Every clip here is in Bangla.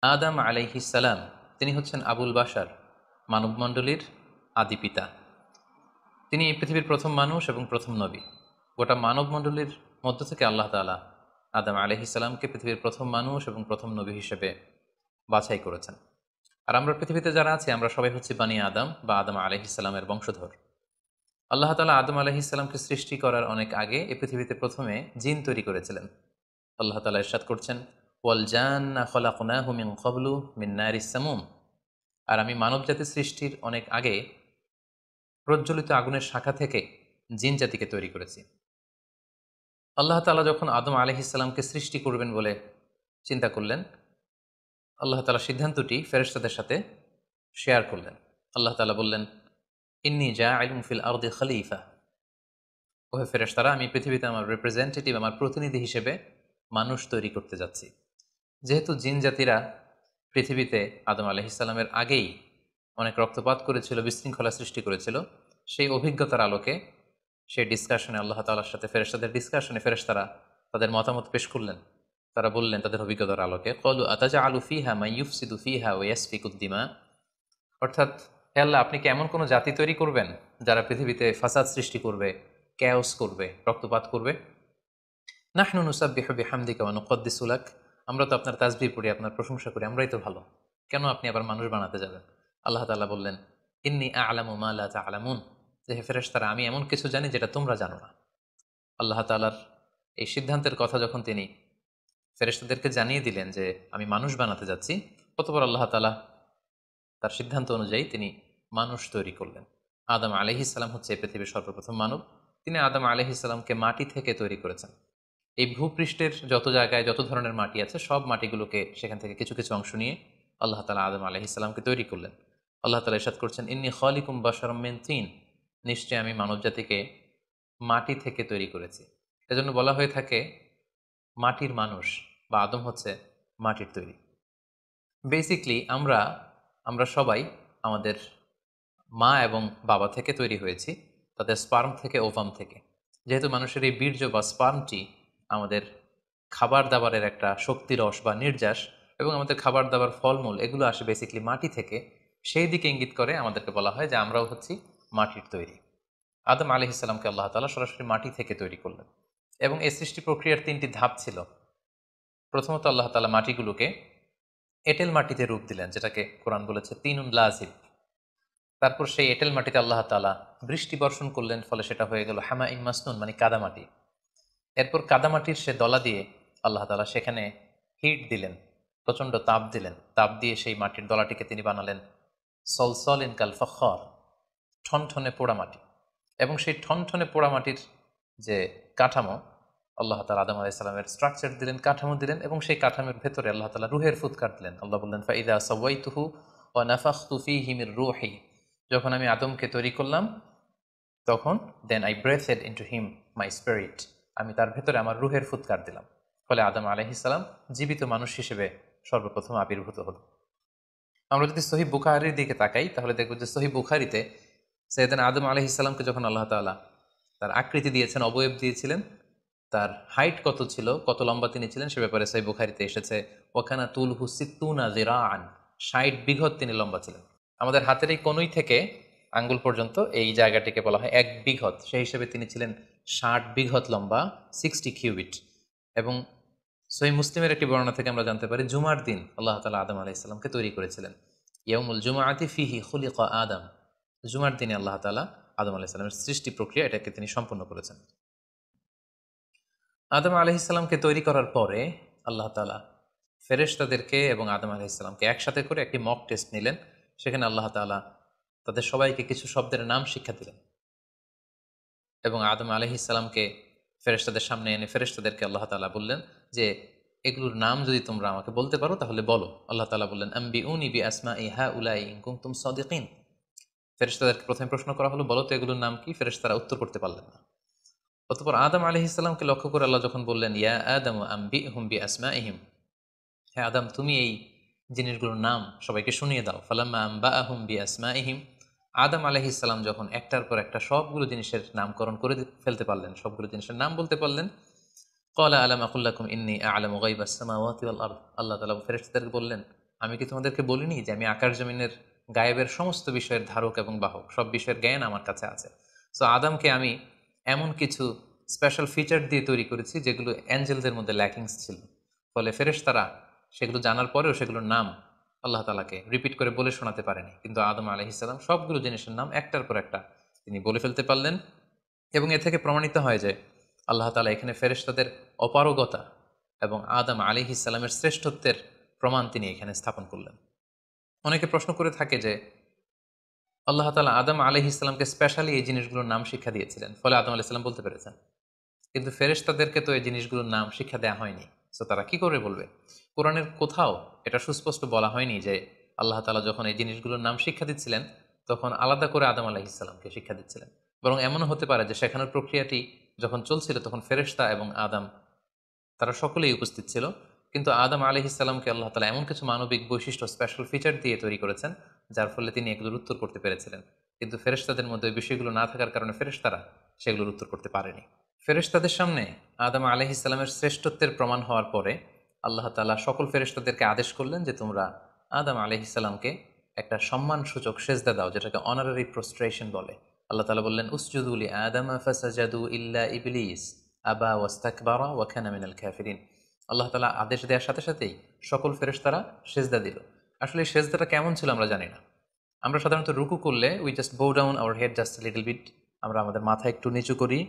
আদম আলাইহিস সালাম তিনি হচ্ছেন আবুল বাশার, মানবমণ্ডলীর আদি পিতা। তিনি পৃথিবীর প্রথম মানুষ এবং প্রথম নবী। গোটা মানবমণ্ডলীর মধ্য থেকে আল্লাহ তাআলা আদম আলাইহিস সালামকে পৃথিবীর প্রথম মানুষ এবং প্রথম নবী হিসেবে বাছাই করেছেন। আর আমরা পৃথিবীতে যারা আছি আমরা সবাই হচ্ছি বানি আদম বা আদম আলাইহিস সালামের বংশধর। আল্লাহ তাআলা আদম আলাইহিস সালামকে সৃষ্টি করার অনেক আগে এই পৃথিবীতে প্রথমে জিন তৈরি করেছিলেন। আল্লাহ তাআলা ইরশাদ করছেন, ওয়াল জান্না খলাকনাহু মিন ক্বাবলু মিন নারিস সামুম। আর আমি মানবজাতি সৃষ্টির অনেক আগে প্রজ্বলিত আগুনের শাখা থেকে জিন জাতিকে তৈরি করেছি। আল্লাহ তাআলা যখন আদম আলাইহিস সালামকে সৃষ্টি করবেন বলে চিন্তা করলেন, আল্লাহ তাআলা সিদ্ধান্তটি ফেরেশতাদের সাথে শেয়ার করলেন। আল্লাহ তাআলা বললেন, ইন্নী জাইলুন ফিল আরদি খলিফা। ওহে ফেরেশতারা, আমি পৃথিবীতে আমার রিপ্রেজেন্টেটিভ, আমার প্রতিনিধি হিসেবে মানুষ তৈরি করতে যাচ্ছি। যেহেতু জিন জাতিরা পৃথিবীতে আদম আলাইহিস সালামের আগেই অনেক রক্তপাত করেছিল, বিশৃঙ্খলা সৃষ্টি করেছিল, সেই অভিজ্ঞতার আলোকে সেই ডিসকাশনে আল্লাহ তাআলার সাথে ফেরেশতাদের ডিসকাশনে ফেরেশতারা তাদের মতামত পেশ করলেন। তারা বললেন তাদের অভিজ্ঞতার আলোকে, ক্বালু আতাজআলু ফিহা মান ইউফসিদু ফিহা ওয়া ইয়াসফিকুদ দিমা। অর্থাৎ, হে আল্লাহ, আপনি কি এমন কোনো জাতি তৈরি করবেন যারা পৃথিবীতে ফাসাদ সৃষ্টি করবে, ক্যাওস করবে, রক্তপাত করবে? নাহনু নুসাব্বিহু বিহামদিকা ওয়া নুকদ্দিসু লাক। আমরা তো আপনার তাসবিহ পড়ি, আপনার প্রশংসা করি, আমরাই তো ভালো, কেন আপনি আবার মানুষ বানাতে যাবেন? আল্লাহ তাআলা বললেন, ইন্নী আ'লামু মা লা তা'লামুন। যে হে ফেরেশতারা, আমি এমন কিছু জানি যেটা তোমরা জানো না। আল্লাহ তাআলার এই সিদ্ধান্তের কথা যখন তিনি ফেরেশতাদেরকে জানিয়ে দিলেন যে আমি মানুষ বানাতে যাচ্ছি, অতঃপর আল্লাহ তাআলা তার সিদ্ধান্ত অনুযায়ী তিনি মানুষ তৈরি করলেন। আদম আলাইহিস সালাম হচ্ছে এই পৃথিবীর সর্বপ্রথম মানব। তিনি আদম আলাইহিস সালামকে মাটি থেকে তৈরি করেছেন। এই ভূপৃষ্ঠের যত জায়গায় যত ধরনের মাটি আছে, সব মাটিগুলোকে সেখান থেকে কিছু কিছু অংশ নিয়ে আল্লাহ তাআলা আদম আলাইহিস সালামকে তৈরি করলেন। আল্লাহ তাআলা ইরশাদ করছেন, ইন্নী খালিকুম বাশারাম মিন তিন। নিশ্চয় আমি মানবজাতিকে মাটি থেকে তৈরি করেছি। এজন্য বলা হয়ে থাকে মাটির মানুষ, বা আদম হচ্ছে মাটির তৈরি। বেসিকলি আমরা আমরা সবাই আমাদের মা এবং বাবা থেকে তৈরি হয়েছি, তাদের স্পার্ম থেকে, ওভাম থেকে। যেহেতু মানুষের এই বীর্য বা স্পার্মটি আমাদের খাবার দাবারের একটা শক্তিরস বা নির্যাস, এবং আমাদের খাবার দাবার ফলমূল এগুলো আসে বেসিকলি মাটি থেকে, সেই দিকে ইঙ্গিত করে আমাদেরকে বলা হয় যে আমরাও হচ্ছি মাটির তৈরি। আদম আলাইহিস সালামকে আল্লাহ তাআলা সরাসরি মাটি থেকে তৈরি করলেন, এবং এই সৃষ্টি প্রক্রিয়ার তিনটি ধাপ ছিল। প্রথমত আল্লাহ তাআলা মাটিগুলোকে এঁটেল মাটিতে রূপ দিলেন, যেটাকে কোরআন বলেছে তিনুন লাজিব। তারপর সেই এঁটেল মাটিতে আল্লাহ তাআলা বৃষ্টি বর্ষণ করলেন, ফলে সেটা হয়ে গেল হামা ইন মাসনুন, মানে কাদামাটি। এরপর কাদামাটির সে দলা দিয়ে আল্লাহ তাআলা সেখানে হিট দিলেন, প্রচণ্ড তাপ দিলেন। তাপ দিয়ে সেই মাটির দলাটিকে তিনি বানালেন সলসলিন কাল ফখর, ঠনঠনে পোড়ামাটি। এবং সেই ঠনঠনে পোড়ামাটির যে কাঠামো, আল্লাহ তাআলা আদম আলাইহিস সালামের স্ট্রাকচার দিলেন, কাঠামো দিলেন, এবং সেই কাঠামোর ভেতরে আল্লাহ তাআলা রুহের ফুৎকার দিলেন। আল্লাহ বললেন, ফাইদা সাওয়াইতুহু ওয়া নাফাখতু ফীহি মির রূহি। যখন আমি আদমকে তৈরি করলাম, তখন then I breathed into him my spirit. আমি তার ভেতরে আমার রুহের ফুৎকার দিলাম। ফলে আদম আলাইহিস সালাম জীবিত মানুষ হিসেবে সর্বপ্রথম আবির্ভূত হল। আমরা যদি সহিহ বুখারীর দিকে তাকাই, তাহলে দেখব যে সহিহ বুখারীতে সাইয়েদনা আদম আলাইহিস সালামকে যখন আল্লাহ তাআলা তার আকৃতি দিয়েছেন, অবয়ব দিয়েছিলেন, তার হাইট কত ছিল, কত লম্বা তিনি ছিলেন, সে ব্যাপারে সহিহ বুখারীতে এসেছে, ওয়াকানা তুলহু সিত্তুনা যিরাআন, ৬০ বিঘত তিনি লম্বা ছিলেন। আমাদের হাতের এই কনুই থেকে আঙ্গুল পর্যন্ত এই জায়গাটিকে বলা হয় ১ বিঘত। সেই হিসেবে তিনি ছিলেন ৬০ বিঘত লম্বা, 60 কিউবিট। এবং সহিহ মুসলিমের একটি বর্ণনা থেকে আমরা জানতে পারি, জুমার দিন আল্লাহ তাআলা আদম আলাইহিস সালামকে তৈরি করেছিলেন। ইয়াউমুল জুমআতি ফিহি খুলিকা আদম। জুমার দিনে আল্লাহ তাআলা আদম আলাইহিস সালামের সৃষ্টি প্রক্রিয়া এটাকে তিনি সম্পন্ন করেছেন। আদম আলাইহিস সালামকে তৈরি করার পরে আল্লাহ তাআলা ফেরেশতাদেরকে এবং আদম আলাইহিস সালামকে একসাথে করে একটি মক টেস্ট নিলেন। সেখানে আল্লাহ তাআলা তাদের সবাইকে কিছু শব্দের নাম শিক্ষা দিলেন, এবং আদম আলাইহিস সালামকে ফেরেশতাদের সামনে এনে ফেরেশতাদেরকে আল্লাহ তাআলা বললেন যে এগুলোর নাম যদি তোমরা আমাকে বলতে পারো তাহলে বলো। আল্লাহ তাআলা বললেন, আম্বিউনি বিআসমাই হাউলাই ইন কুনতুম সাদিকিন। ফেরেশতাদেরকে প্রথমে প্রশ্ন করা হলো, বলো তো এগুলোর নাম কি? ফেরেশতারা উত্তর করতে পারলেন না। অতঃপর আদম আলাইহিস সালামকে লক্ষ্য করে আল্লাহ যখন বললেন, ইয়া আদম আম্বিহুম বিআসমাইহিম, হে আদম, তুমি এই জিনিসগুলোর নাম সবাইকে শুনিয়ে দাও। ফালাম্মা আম্বাআহুম বিআসমাইহিম, আদম আলাইহিস সালাম যখন একটার পর একটা সবগুলো জিনিসের নামকরণ করে ফেলতে পারলেন, সবগুলো জিনিসের নাম বলতে পারলেন, ক্বালা আলাম আকুল লাকুম ইন্নী আ'লামু গায়বাস সামাওয়াতি ওয়াল আরদ। আল্লাহ তাআলা ফেরেশতাদেরকে বললেন, আমি কি তোমাদেরকে বলিনি যে আমি আকাশ জমিনের গায়েবের সমস্ত বিষয়ের ধারক এবং বাহক, সব বিষয়ের জ্ঞান আমার কাছে আছে। সো আদমকে আমি এমন কিছু স্পেশাল ফিচার দিয়ে তৈরি করেছি যেগুলো অ্যাঞ্জেলদের মধ্যে ল্যাকিংস ছিল। ফলে ফেরেশতারা সেগুলো জানার পরেও সেগুলোর নাম আল্লাহ তাআলাকে রিপিট করে বলে শোনাতে পারেনি, কিন্তু আদম আলাইহিস সালাম সবগুলো জিনিসের নাম একটার পর একটা তিনি বলে ফেলতে পারলেন। এবং এ থেকে প্রমাণিত হয় যে আল্লাহ তাআলা এখানে ফেরেশতাদের অপারগতা এবং আদম আলাইহিস সালামের শ্রেষ্ঠত্বের প্রমাণ তিনি এখানে স্থাপন করলেন। অনেকে প্রশ্ন করে থাকে যে আল্লাহ তাআলা আদম আলাইহিস সালামকে স্পেশালি এই জিনিসগুলোর নাম শিক্ষা দিয়েছিলেন, ফলে আদম আলাইহিস সালাম বলতে পেরেছেন, কিন্তু ফেরেশতাদেরকে তো এই জিনিসগুলোর নাম শিক্ষা দেওয়া হয়নি। সো তারা কি করে বলবে? কোরআনের কোথাও এটা সুস্পষ্ট বলা হয়নি যে আল্লাহ তাআলা যখন এই জিনিসগুলোর নাম শিক্ষা দিচ্ছিলেন তখন আলাদা করে আদম আলাইহিস সালামকে শিক্ষা দিচ্ছিলেন। বরং এমনও হতে পারে যে শেখানোর প্রক্রিয়াটি যখন চলছিল তখন ফেরেশতা এবং আদম তারা সকলেই উপস্থিত ছিল, কিন্তু আদম আলাইহিস সালামকে আল্লাহ তাআলা এমন কিছু মানবিক বৈশিষ্ট্য স্পেশাল ফিচার দিয়ে তৈরি করেছেন যার ফলে তিনি এগুলোর উত্তর করতে পেরেছিলেন। কিন্তু ফেরেশতাদের মধ্যে ওই বিষয়গুলো না থাকার কারণে ফেরেশতারা সেগুলোর উত্তর করতে পারেনি। ফেরেশতাদের সামনে আদম আলাইহিস সালামের শ্রেষ্ঠত্বের প্রমাণ হওয়ার পরে আল্লাহ তাআলা সকল ফেরেশতাদেরকে আদেশ করলেন যে তোমরা আদম আলাইহিস সালামকে একটা সম্মানসূচক সেজদা দাও, যেটাকে অনারারি প্রোস্ট্রেশন বলে। আল্লাহ তাআলা বললেন উসজুদু লি আদম ফাসাজাদু ইল্লা ইবলিস আবা ওয়াস্তাকবারা ওয়া কানা মিনাল কাফিরিন। আল্লাহ তাআলা আদেশ দেওয়ার সাথে সাথেই সকল ফেরেশতারা সেজদা দিল। আসলে এই সেজদাটা কেমন ছিল আমরা জানি না। আমরা সাধারণত রুকু করলে we just bow down our head just little bit, আমরা আমাদের মাথা একটু নিচু করি।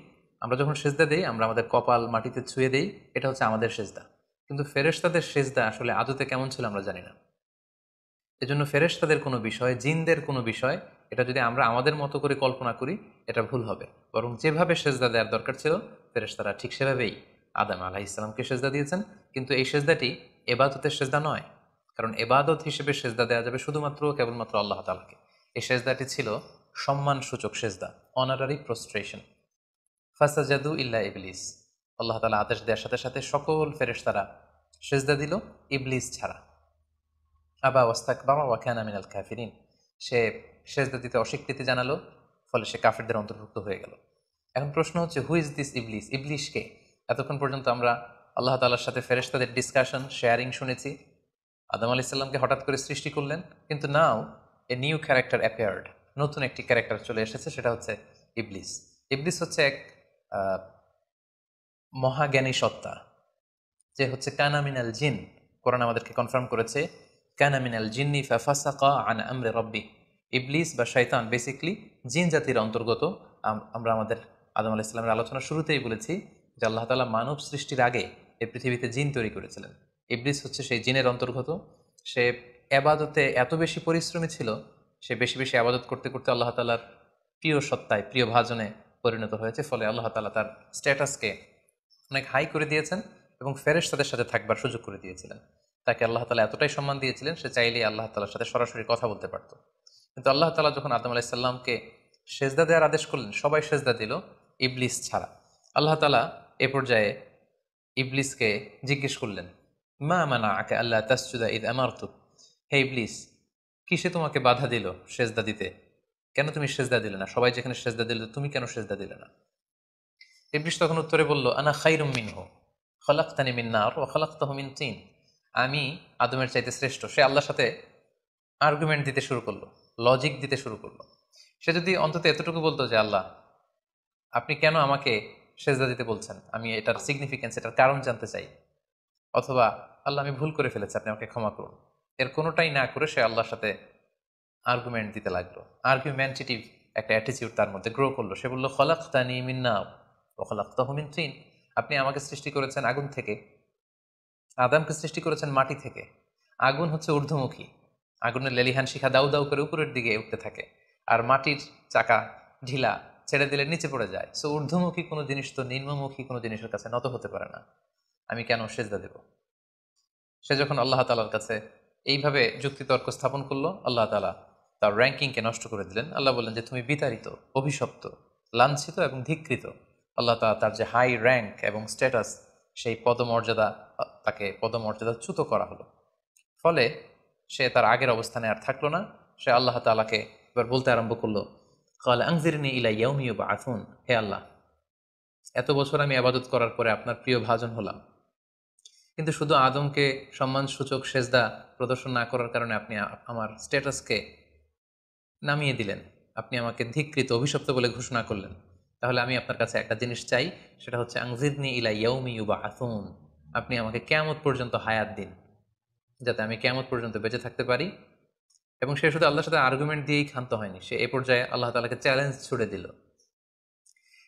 আমরা যখন সেজদা দেই আমরা আমাদের কপাল মাটিতে ছুঁয়ে দেই, এটা হচ্ছে আমাদের সেজদা। কিন্তু ফেরেশতাদের সেজদা আসলে আদতে কেমন ছিল আমরা জানি না। এজন্য ফেরেশতাদের কোনো বিষয়, জিনদের কোনো বিষয়, এটা যদি আমরা আমাদের মতো করে কল্পনা করি এটা ভুল হবে। বরং যেভাবে সেজদা দেওয়ার দরকার ছিল ফেরেশতারা ঠিক সেভাবেই আদম আলাইহিস সালামকে সেজদা দিয়েছেন। কিন্তু এই সেজদাটি এবাদতের সেজদা নয়, কারণ এবাদত হিসেবে সেজদা দেওয়া যাবে শুধুমাত্র কেবলমাত্র আল্লাহ তাআলাকে। এই সেজদাটি ছিল সম্মানসূচক সেজদা, অনারারি প্রোস্ট্রেশন। ফাসাজাদু ইল্লা ইবলিস, আল্লাহ তাআলা আদেশ দেওয়ার সাথে সাথে সকল ফেরেশতারা সেজদা দিল, ইবলিস ছাড়া। আবা ওয়াস্তাকবারা ওয়া কানা মিনাল কাফিরিন, সে সেজদা দিতে অস্বীকৃতি জানালো, ফলে সে কাফিরদের অন্তর্ভুক্ত হয়ে গেল। এখন প্রশ্ন হচ্ছে হু ইজ দিস ইবলিস? ইবলিস কে? এতক্ষণ পর্যন্ত আমরা আল্লাহ তাআলার সাথে ফেরেশতাদের ডিসকাশন, শেয়ারিং শুনেছি। আদম আলাইহিস সালামকে হঠাৎ করে সৃষ্টি করলেন, কিন্তু নাও এ নিউ ক্যারেক্টার অ্যাপিয়ার্ড, নতুন একটি ক্যারেক্টার চলে এসেছে, সেটা হচ্ছে ইবলিস। ইবলিস হচ্ছে এক আহ, মহাজ্ঞানী সত্তা, যে হচ্ছে কানা মিনাল জিন। কোরআন আমাদেরকে কনফার্ম করেছে কানা মিনাল জিন্নি ফাফাসাকা আন আমরি রাব্বি। ইবলিস বা শয়তান বেসিকলি জিন জাতির অন্তর্গত। আমরা আমাদের আদম আলাইহিস সালামের আলোচনা শুরুতেই বলেছি যে আল্লাহ তাআলা মানব সৃষ্টির আগে এই পৃথিবীতে জিন তৈরি করেছিলেন। ইবলিস হচ্ছে সেই জিনের অন্তর্গত। সে এবাদতে এত বেশি পরিশ্রমী ছিল, সে বেশি বেশি আবাদত করতে করতে আল্লাহ তাআলার প্রিয় সত্তায়, প্রিয় ভাজনে পরিণত হয়েছে। ফলে আল্লাহ তাআলা তার স্ট্যাটাসকে অনেক হাই করে দিয়েছেন এবং ফেরেশতাদের সাথে থাকবার সুযোগ করে দিয়েছিলেন। তাকে আল্লাহ তাআলা এতটাই সম্মান দিয়েছিলেন, সে চাইলেই আল্লাহ তাআলার সাথে সরাসরি কথা বলতে পারত। কিন্তু আল্লাহ তাআলা যখন আদম আলাইহিস সালামকে সেজদা দেওয়ার আদেশ করলেন, সবাই সেজদা দিল, ইবলিস ছাড়া। আল্লাহ তাআলা এ পর্যায়ে ইবলিসকে জিজ্ঞেস করলেন, মা মানাআকা আল্লা তাসজুদা ইয আমারতুক। হে ইবলিস, কিসে তোমাকে বাধা দিল সেজদা দিতে? কেন তুমি সেজদা দিলে না? সবাই যেখানে সেজদা দিল তুমি কেন সেজদা দিলে না? ইবলিস তখন উত্তরে বলল, আনা খায়রুম মিনহু খলাকতানি মিন নার ওয়া খলাকতাহু মিন তিন। আমি আদমের চাইতে শ্রেষ্ঠ। সে আল্লাহর সাথে আর্গুমেন্ট দিতে শুরু করলো, লজিক দিতে শুরু করলো। সে যদি অন্তত এতটুকু বলতো যে আল্লাহ আপনি কেন আমাকে সেজদা দিতে বলছেন, আমি এটার সিগনিফিকেন্স, এটার কারণ জানতে চাই, অথবা আল্লাহ আমি ভুল করে ফেলেছি, আপনি আমাকে ক্ষমা করুন, এর কোনোটাই না করে সে আল্লাহর সাথে আর্গুমেন্ট দিতে লাগলো। আর্গুমেন্টেটিভ একটা অ্যাটিচিউড তার মধ্যে গ্রো করলো। সে বলল, খলাকতানি মিন নার ওয়া খলাকতাহু মিন তিন। আপনি আমাকে সৃষ্টি করেছেন আগুন থেকে, আদমকে সৃষ্টি করেছেন মাটি থেকে। আগুন হচ্ছে ঊর্ধ্বমুখী, আগুনের লেলিহান শিখা দাউ দাউ করে উপরের দিকে উঠতে থাকে, আর মাটির চাকা ঢিলা, ছেড়ে দিলে নিচে পড়ে যায়। সো ঊর্ধ্বমুখী কোনো জিনিস তো নিম্নমুখী কোনো জিনিসের কাছে নত হতে পারে না, আমি কেন সেজদা দেব? সে যখন আল্লাহ তাআলার কাছে এইভাবে যুক্তিতর্ক স্থাপন করলো, আল্লাহ তাআলা তার র্যাঙ্কিংকে নষ্ট করে দিলেন। আল্লাহ বললেন যে তুমি বিতাড়িত, অভিশপ্ত, লাঞ্ছিত এবং ধিক্কৃত। আল্লাহ তাআলা তার যে হাই র্যাঙ্ক এবং স্ট্যাটাস, সেই পদমর্যাদা, তাকে পদমর্যাদাচ্যুত করা হলো। ফলে সে তার আগের অবস্থানে আর থাকলো না। সে আল্লাহ তাআলাকে এবার বলতে আরম্ভ করলো, ক্বালা আনজিরনি ইলা ইয়াউমি ইউবআসুন। হে আল্লাহ, এত বছর আমি ইবাদত করার পরে আপনার প্রিয় ভাজন হলাম, কিন্তু শুধু আদমকে সম্মানসূচক সেজদা প্রদর্শন না করার কারণে আপনি আমার স্ট্যাটাসকে নামিয়ে দিলেন, আপনি আমাকে ধিক্কৃত অভিশপ্ত বলে ঘোষণা করলেন। তাহলে আমি আপনার কাছে একটা জিনিস চাই, সেটা হচ্ছে আংজিরনি ইলা ইয়াউমি ইউবাআসুন, আপনি আমাকে কিয়ামত পর্যন্ত হায়াত দিন, যাতে আমি কিয়ামত পর্যন্ত বেঁচে থাকতে পারি। এবং সে শুধু আল্লাহর সাথে আর্গুমেন্ট দিয়েই ক্ষান্ত হয়নি, সে এ পর্যায়ে আল্লাহ তাআলাকে চ্যালেঞ্জ ছুড়ে দিল।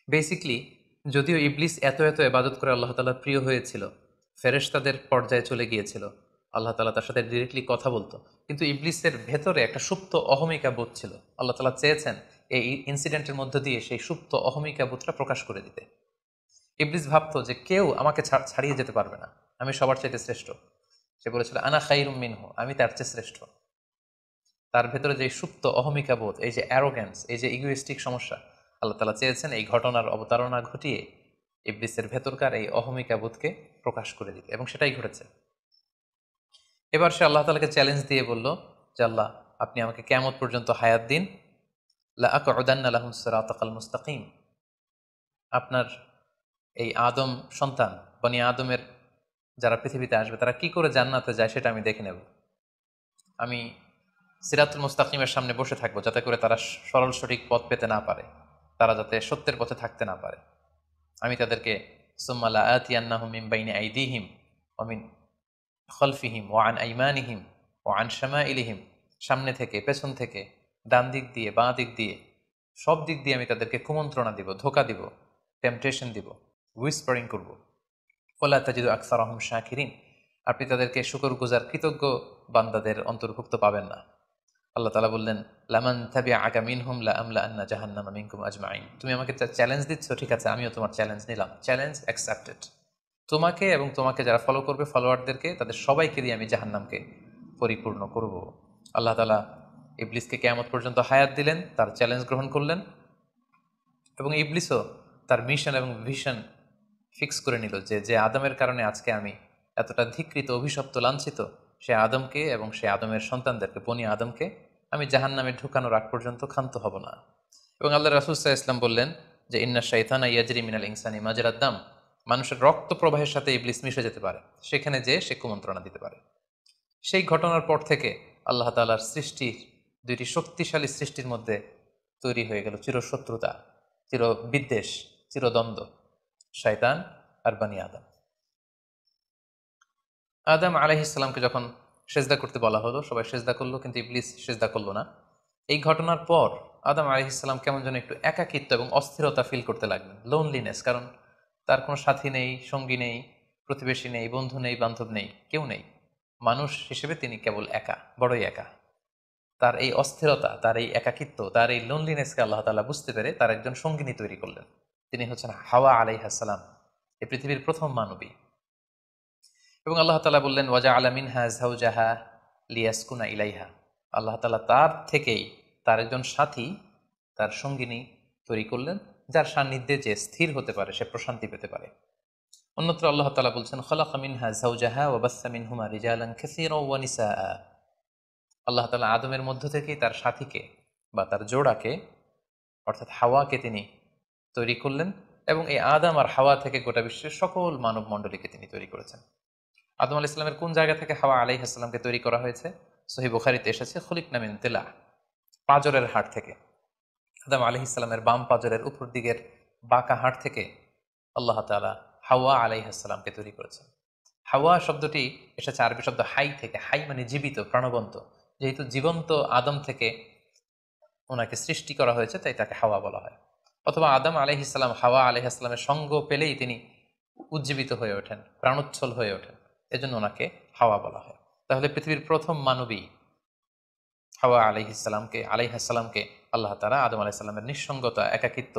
বেসিকলি যদিও ইবলিস এত এত ইবাদত করে আল্লাহ তাআলার প্রিয় হয়েছিল, ফেরেশতাদের পর্যায়ে চলে গিয়েছিল, আল্লাহ তাআলা তার সাথে ডিরেক্টলি কথা বলতো, কিন্তু ইবলিসের ভেতরে একটা সুপ্ত অহমিকা বোধ ছিল। আল্লাহ তাআলা চেয়েছেন এই ইনসিডেন্টের মধ্য দিয়ে সেই সুপ্ত অহমিকা বোধটা প্রকাশ করে দিতে। ইবলিস ভাবতো যে কেউ আমাকে ছাড়িয়ে যেতে পারবে না, আমি সবার চাইতে শ্রেষ্ঠ। সে বলেছিল আনা খাইরুম মিনহু, আমি তার চেয়ে শ্রেষ্ঠ। তার ভেতরে যে সুপ্ত অহমিকা বোধ, এই যে অ্যারোগ্যান্স, এই যে ইগোইস্টিক সমস্যা, আল্লাহ তাআলা চেয়েছেন এই ঘটনার অবতারণা ঘটিয়ে ইবলিসের ভেতরকার এই অহমিকা বোধকে প্রকাশ করে দিতে, এবং সেটাই ঘটেছে। এবার সে আল্লাহ তাআলাকে চ্যালেঞ্জ দিয়ে বলল যে আল্লাহ, আপনি আমাকে কিয়ামত পর্যন্ত হায়াত দিন, লা আকউদান্না লাহুম সিরাতাকাল মুস্তাকিম, আপনার এই আদম সন্তান বনি আদমের যারা পৃথিবীতে আসবে তারা কি করে জান্নাতে যায় সেটা আমি দেখে নেব। আমি সিরাতুল মুস্তাকিমের সামনে বসে থাকবো, যাতে করে তারা সরল সঠিক পথ পেতে না পারে, তারা যাতে সত্যের পথে থাকতে না পারে। আমি তাদেরকে সুম্মা লাআতিয়ান্নাহুম মিন বাইনি আইদিহিম ওয়া মিন খলফিহিম ওয়া আন আইমানিহিম ওয়া আন শামাইলিহিম, সামনে থেকে, পেছন থেকে, ডান দিক দিয়ে, বাঁ দিক দিয়ে, সব দিক দিয়ে আমি তাদেরকে কুমন্ত্রণা দিব, ধোকা দিব, টেম্পটেশন দিব, হুইসপারিং করব। ওয়ালা তাজিদু আকসারাহুম শাকিরিন, আপনি তাদেরকে শুকরগুজার কৃতজ্ঞ বান্দাদের অন্তর্ভুক্ত পাবেন না। আল্লাহ তাআলা বললেন লামান তাবিআকা মিনহুম লাআমলাআন্না জাহান্নামা মিনকুম আজমাইন, তুমি আমাকে চ্যালেঞ্জ দিচ্ছ, ঠিক আছে, আমিও তোমার চ্যালেঞ্জ নিলাম, চ্যালেঞ্জ অ্যাকসেপ্টেড। তোমাকে এবং তোমাকে যারা ফলো করবে, ফলোয়ারদেরকে, তাদের সবাইকে দিয়ে আমি জাহান্নামকে পরিপূর্ণ করব। আল্লাহ তাআলা ইবলিসকে কিয়ামত পর্যন্ত হায়াত দিলেন, তার চ্যালেঞ্জ গ্রহণ করলেন, এবং ইবলিসও তার মিশন এবং ভিশন ফিক্স করে নিল যে যে আদমের কারণে আজকে আমি এতটা ধিকৃত, অভিশপ্ত, লাঞ্ছিত, সে আদমকে এবং সে আদমের সন্তানদেরকে, বনি আদমকে আমি জাহান্নামে ঢুকানোর আগ পর্যন্ত ক্ষান্ত হব না। এবং আল্লাহ রাসূল সাল্লাল্লাহু আলাইহি ওয়াসাল্লাম বললেন যে ইন্না শাইতানা ইয়াজরি মিনাল ইনসানি মাজরাদ দাম, মানুষের রক্ত প্রবাহের সাথে ইবলিস মিশে যেতে পারে, সেখানে যে সে কুমন্ত্রণা দিতে পারে। সেই ঘটনার পর থেকে আল্লাহ তাআলার সৃষ্টির, দুইটি শক্তিশালী সৃষ্টির মধ্যে তৈরি হয়ে গেল চিরশত্রুতা, চিরবিদ্বেষ, চিরদ্বন্দ্ব, শয়তান আর বনি আদম। আদম আলাইহিস সালামকে যখন সেজদা করতে বলা হলো, সবাই সেজদা করলো, কিন্তু ইবলিস সেজদা করলো না। এই ঘটনার পর আদম আলাইহিস সালাম কেমন যেন একটু একাকিত্ব এবং অস্থিরতা ফিল করতে লাগলেন, লোনলিনেস, কারণ তার কোনো সাথী নেই, সঙ্গী নেই, প্রতিবেশী নেই, বন্ধু নেই, বান্ধব নেই, কেউ নেই। মানুষ হিসেবে তিনি কেবল একা, বড়ই একা। তার এই অস্থিরতা, তার এই একাকিত্ব, তার এই লোনলিনেসকে আল্লাহ তাআলা বুঝতে পেরে তার একজন সঙ্গিনী তৈরি করলেন। তিনি হচ্ছেন হাওয়া আলাইহিস সালাম, এই পৃথিবীর প্রথম মানবী। এবং আল্লাহ তাআলা বললেন ওয়াজআলা মিনহা যাওজাহা লিয়াসকুনা ইলাইহা, আল্লাহ তাআলা তার থেকেই তার একজন সাথী, তার সঙ্গিনী তৈরি করলেন, যার সান্নিধ্যে যে স্থির হতে পারে, সে প্রশান্তি পেতে পারে। অন্যত্র আল্লাহ তাআলা বলছেন খালাকা মিনহা যাওজাহা ওয়া বাসসা মিনহুমা রিজালান কাসীরা ওয়া নিসাআ, আল্লাহ তাআলা আদমের মধ্য থেকেই তার সাথীকে বা তার জোড়াকে, অর্থাৎ হাওয়াকে তিনি তৈরি করলেন, এবং এই আদম আর হাওয়া থেকে গোটা বিশ্বের সকল মানব মণ্ডলীকে তিনি তৈরি করেছেন। আদম আলাইহিস সালামের কোন জায়গা থেকে হাওয়া আলাইহিস সালামকে তৈরি করা হয়েছে? সহিহ বুখারীতে এসেছে খুলিকনা মিন তিলা, পাঁজরের হাড় থেকে। আদম আলাইহিস সালামের বাম পাঁজরের উপর দিকের বাঁকা হাড় থেকে আল্লাহ তাআলা হাওয়া আলাইহিস সালামকে তৈরি করেছেন। হাওয়া শব্দটি এসেছে আরবি শব্দ হাই থেকে। হাই মানে জীবিত, প্রাণবন্ত। যেহেতু জীবন্ত আদম থেকে ওনাকে সৃষ্টি করা হয়েছে, তাই তাকে হাওয়া বলা হয়। অথবা আদম আলাইহিস সালাম হাওয়া আলাইহিস সালামের সঙ্গ পেলেই তিনি উজ্জীবিত হয়ে ওঠেন, প্রাণোচ্ছল হয়ে ওঠেন, এজন্য ওনাকে হাওয়া বলা হয়। তাহলে পৃথিবীর প্রথম মানবী হাওয়া আলাইহিস সালামকে আল্লাহ তাআলা আদম আলাইহিস সালামের নিঃসঙ্গতা, একাকিত্ব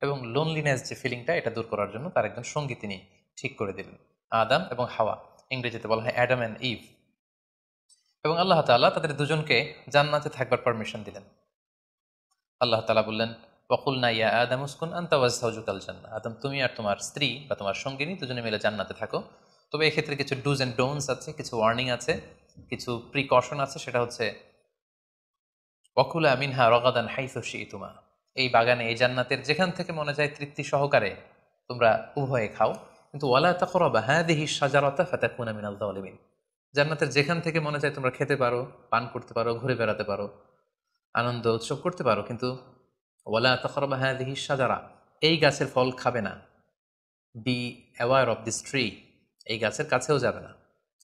এবং লোনলিনেস যে ফিলিংটা, এটা দূর করার জন্য তার একজন সঙ্গী তিনি ঠিক করে দিলেন, আদম এবং হাওয়া। ইংরেজিতে বলা হয় অ্যাডাম অ্যান্ড ইভ। এবং আল্লাহ তাআলা তাদের দুজনকে জান্নাতে থাকবার পারমিশন দিলেন। আল্লাহ তাআলা বললেন ওয়াকুলনা ইয়া আদম উসকুন আনতা ওয়া যাওজুকাল জান্নাহ, আদম তুমি আর তোমার স্ত্রী বা তোমার সঙ্গিনী দুজনে মিলে জান্নাতে থাকো। তবে এক্ষেত্রে কিছু ডুজ অ্যান্ড ডোন্টস আছে, কিছু ওয়ার্নিং আছে, কিছু প্রিকশন আছে। সেটা হচ্ছে ওয়াকুলা মিনহা রগাদান হাইসু শিইতুমা, এই বাগানে, এই জান্নাতের যেখান থেকে মনে যায় তৃপ্তি সহকারে তোমরা উভয়ে খাও, কিন্তু ওয়ালা তাকরাবা হাযিহি শাজারাতা ফাতাকুনা মিনাল যালিমিন, জান্নাতের যেখান থেকে মনে চায় তোমরা খেতে পারো, পান করতে পারো, ঘুরে বেড়াতে পারো, আনন্দ উৎসব করতে পারো, কিন্তু ওয়ালা তাকরাবা হাযিহি শাজারা, এই গাছের ফল খাবে না। Be aware of this tree, এই গাছের কাছেও যাবে না।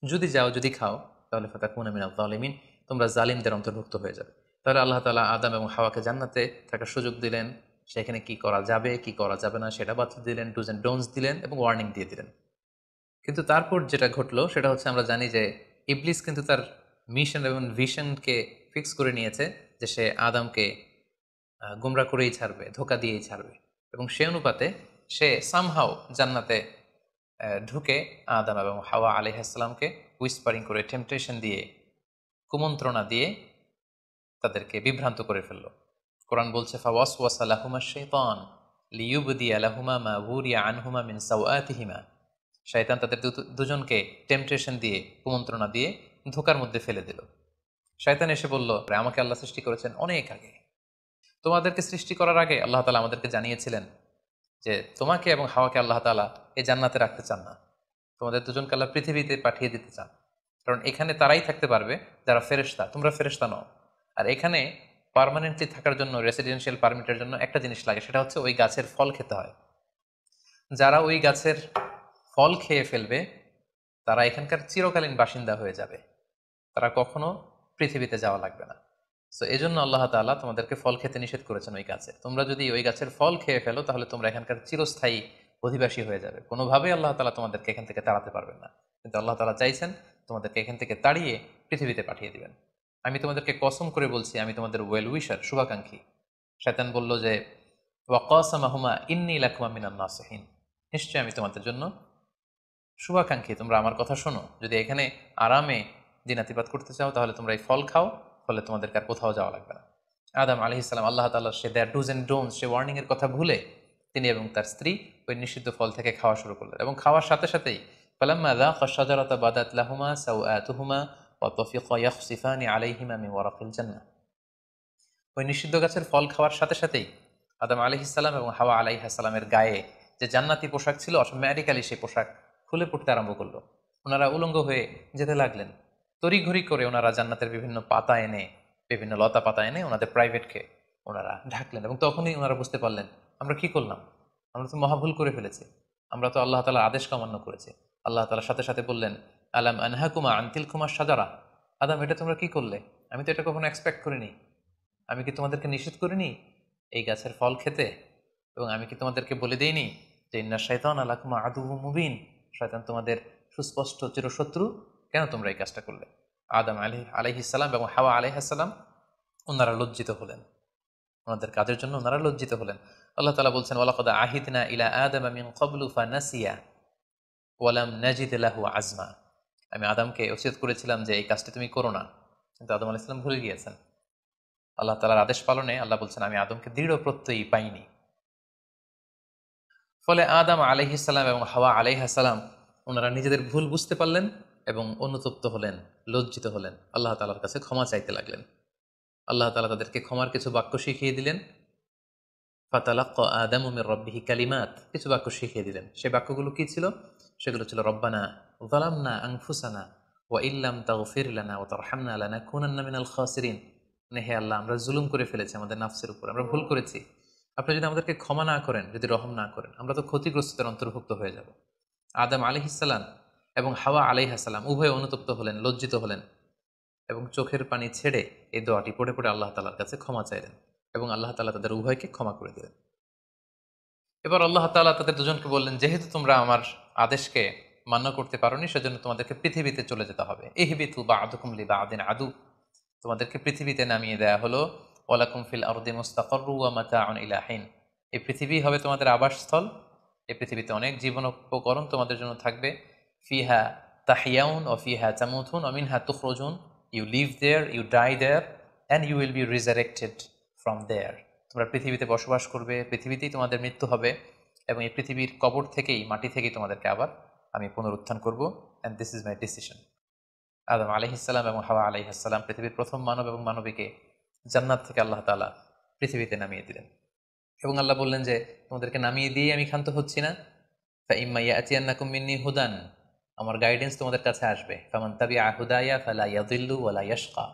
যদি যাও, যদি খাও, তাহলে ফাতাকুনা মিনাল যালিমিন, তোমরা জালিমদের অন্তর্ভুক্ত হয়ে যাবে। তাহলে আল্লাহ তাআলা আদম এবং হাওয়াকে জান্নাতে থাকার সুযোগ দিলেন, সেখানে কি করা যাবে কি করা যাবে না সেটা বাতলে দিলেন, ডুজ অ্যান্ড ডোন্টস দিলেন এবং ওয়ার্নিং দিয়ে দিলেন। কিন্তু তারপর যেটা ঘটলো সেটা হচ্ছে, আমরা জানি যে ইবলিস কিন্তু তার মিশন এবং ভিশনকে ফিক্স করে নিয়েছে যে সে আদমকে গুমরা করেই ছাড়বে, ধোকা দিয়েই ছাড়বে, এবং সে অনুপাতে সে সামহাও জান্নাতে ঢুকে আদম এবং হাওয়া আলাইহিসসালামকে উইসপারিং করে, টেম্পটেশন দিয়ে, কুমন্ত্রণা দিয়ে তাদেরকে বিভ্রান্ত করে ফেলল। কোরআন বলছে, ফাওয়াসওয়াসা লাহুমা শাইতান লিইউবদিয়া লাহুমা মা উরিয়া আনহুমা মিন সাওআতিহিমা, শয়তান তাদের দুজনকে টেম্পটেশন দিয়ে, কুমন্ত্রণা দিয়ে ধোকার মধ্যে ফেলে দিল। শয়তান এসে বলল, আমাকে আল্লাহ সৃষ্টি করেছেন অনেক আগে, তোমাদেরকে সৃষ্টি করার আগে আল্লাহ তাআলা আমাদেরকে জানিয়েছিলেন যে তোমাকে এবং হাওয়াকে আল্লাহ তাআলা এই জান্নাতে রাখতে চান না, তোমাদের দুজনকে আল্লাহ পৃথিবীতে পাঠিয়ে দিতে চান। কারণ এখানে তারাই থাকতে পারবে যারা ফেরেশতা, তোমরা ফেরেশতা নও। আর এখানে পার্মানেন্টলি থাকার জন্য, রেসিডেন্সিয়াল পারমিটের জন্য একটা জিনিস লাগে, সেটা হচ্ছে ওই গাছের ফল খেতে হয়। যারা ওই গাছের ফল খেয়ে ফেলবে তারা এখানকার চিরকালীন বাসিন্দা হয়ে যাবে, তারা কখনো পৃথিবীতে যাওয়া লাগবে না। সো এই জন্য আল্লাহ তাআলা তোমাদেরকে ফল খেতে নিষেধ করেছেন ওই গাছে। তোমরা যদি ওই গাছের ফল খেয়ে ফেলো তাহলে তোমরা এখানকার চিরস্থায়ী অধিবাসী হয়ে যাবে। কোনোভাবেই আল্লাহ তাআলা তোমাদেরকে এখান থেকে তাড়াতে পারবেন না। কিন্তু আল্লাহ তাআলা চাইছেন তোমাদেরকে এখান থেকে তাড়িয়ে পৃথিবীতে পাঠিয়ে দিবেন। আমি তোমাদেরকে কসম করে বলছি, আমি তোমাদের ওয়েল উইশার, শুভাকাঙ্ক্ষী। শয়তান বলল যে, ওয়াকাসামাহুমা ইন্নী লাকুমা মিনান নাসিহিন, নিশ্চয়ই আমি তোমাদের জন্য শুভাকাঙ্ক্ষী, তোমরা আমার কথা শোনো। যদি এখানে আরামে দিনাতিপাত করতে চাও তাহলে তোমরা এই ফল খাও, ফলে তোমাদেরকে আর কোথাও যাওয়া লাগবে না। আদম আলাইহিস সালাম, আল্লাহ তাআলা say their dos and don'ts, say warning এর কথা ভুলে তিনি এবং তার স্ত্রী ওই নিষিদ্ধ ফল থেকে খাওয়া শুরু করলেন। এবং খাওয়ার সাথে সাথেই ফালাম্মা যাকা শাজারাতা বাদাত লাহুমা সাওআতুহুমা ওয়া তাফিকা ইয়াখসিফানি আলাইহিমা মিন ওয়ারাকিল জান্নাহ, ওই নিষিদ্ধ গাছের ফল খাওয়ার সাথে সাথেই আদম আলাইহিস সালাম এবং হাওয়া আলাইহিস সালামের গায়ে যে জান্নাতি পোশাক ছিল, অটোমেটিক্যালি সেই পোশাক খুলে পড়তে আরম্ভ করলো। ওনারা উলঙ্গ হয়ে যেতে লাগলেন। তড়িঘড়ি করে ওনারা জান্নাতের বিভিন্ন পাতা এনে, বিভিন্ন লতা পাতা এনে ওনাদের প্রাইভেটকে ওনারা ঢাকলেন। এবং তখনই ওনারা বুঝতে পারলেন, আমরা কি করলাম, আমরা তো মহাভুল করে ফেলেছি, আমরা তো আল্লাহ তাআলার আদেশ অমান্য করেছি। আল্লাহ তাআলার সাথে সাথে বললেন, আলাম আনহাকুমা আন তিলকুমা শাজারা, আদম এটা তোমরা কি করলে, আমি তো এটা কখনো এক্সপেক্ট করিনি, আমি কি তোমাদেরকে নিষেধ করিনি এই গাছের ফল খেতে, এবং আমি কি তোমাদেরকে বলে দেইনি যে ইন্না শাইতানা লাকুম আদুউম মুবিন, শয়তান তোমাদের সুস্পষ্ট চিরশত্রু, কেন তোমরা এই কাজটা করলে? আদম আলাইহিস সালাম এবং হাওয়া আলাইহিস সালাম ওনারা লজ্জিত হলেন, ওনাদের কাজের জন্য ওনারা লজ্জিত হলেন। আল্লাহ তাআলা বলছেন, ওয়ালাকাদ আহিদনা ইলা আদামা মিন ক্বাবলু ফানাসিয়া ওয়ালাম নাজিদ লাহু আজমা, আমি আদমকে ওসিয়ত করেছিলাম যে এই কাজটি তুমি করো না, কিন্তু আদম আলাইহিস সালাম ভুলে গিয়েছেন। আল্লাহ তাআলার আদেশ পালনে আল্লাহ বলছেন, আমি আদমকে দৃঢ় প্রত্যয়ী পাইনি। ফলে আদম আলাইহিস সালাম এবং হাওয়া আলাইহিস সালাম ওনারা নিজেদের ভুল বুঝতে পারলেন এবং অনুতপ্ত হলেন, লজ্জিত হলেন, আল্লাহ তাআলার কাছে ক্ষমা চাইতে লাগলেন। আল্লাহ তাআলা তাদেরকে ক্ষমার কিছু বাক্য শিখিয়ে দিলেন। ফাতালাক্কা আদামু মির রাব্বিহি কালিমাত, কিছু বাক্য শিখিয়ে দিলেন। সেই বাক্যগুলো কি ছিল? সেগুলো ছিল, রব্বানা যালামনা আনফুসানা ওয়া ইল্লাম তাগফির লানা ওয়া তারহামনা লানাকুনান্না মিনাল খাসিরিন, মানে হে আল্লাহ, আমরা জুলুম করে ফেলেছি আমাদের নাফসের উপর, আমরা ভুল করেছি, আপনি যদি আমাদেরকে ক্ষমা না করেন, যদি রহম না করেন, আমরা তো ক্ষতিগ্রস্তদের অন্তর্ভুক্ত হয়ে যাব। আদম আলাইহিস সালাম এবং হাওয়া আলাইহিস সালাম উভয়ে অনুতপ্ত হলেন, লজ্জিত হলেন এবং চোখের পানি ছেড়ে এই দোয়াটি পড়ে পড়ে আল্লাহ তাআলার কাছে ক্ষমা চাইলেন এবং আল্লাহ তাআলা তাদের উভয়কে ক্ষমা করে দিলেন। এবার আল্লাহ তাআলা তাদের দুজনকে বললেন, যেহেতু তোমরা আমার আদেশকে মান্য করতে পারোনি, সেজন্য তোমাদেরকে পৃথিবীতে চলে যেতে হবে। ইহবিতু বা'দুকুম লিবা'দিন আদু, তোমাদেরকে পৃথিবীতে নামিয়ে দেয়া হলো। ওয়ালাকুম ফিল আরদি মুস্তাকাররু ওয়া মাতাউন ইলা হিন, এই পৃথিবী হবে তোমাদের আবাসস্থল, এই পৃথিবীতে অনেক জীবন উপকরণ তোমাদের জন্য থাকবে। ফিহা তাহিয়াউন ও ফিহা তামুতুন ওয়া মিনহা তুখরাজুন, you live there, you die there, and you will be resurrected from there. তোমরা পৃথিবীতে বসবাস করবে, পৃথিবীতেই তোমাদের মৃত্যু হবে, এবং এই পৃথিবীর কবর থেকেই, মাটি থেকেই তোমাদেরকে আবার আমি পুনরুত্থান করব। And this is my decision. Adam আলাইহিস সালাম এবং হাওয়া আলাইহিস সালাম, পৃথিবীর প্রথম মানব এবং মানবীকে জান্নাত থেকে আল্লাহ তাআলা পৃথিবীতে নামিয়ে দিলেন। এবং আল্লাহ বললেন যে, তোমাদেরকে নামিয়ে দিয়ে আমি ক্ষান্ত হচ্ছি না, ফাইম্মা ইয়াতিয়ান্নাকুম মিন্নি হুদান, আমার গাইডেন্স তোমাদের কাছে আসবে, ফামান তাবিআ হুদায়া ফালা ইয়াদিল্লু ওয়ালা ইয়াশকা,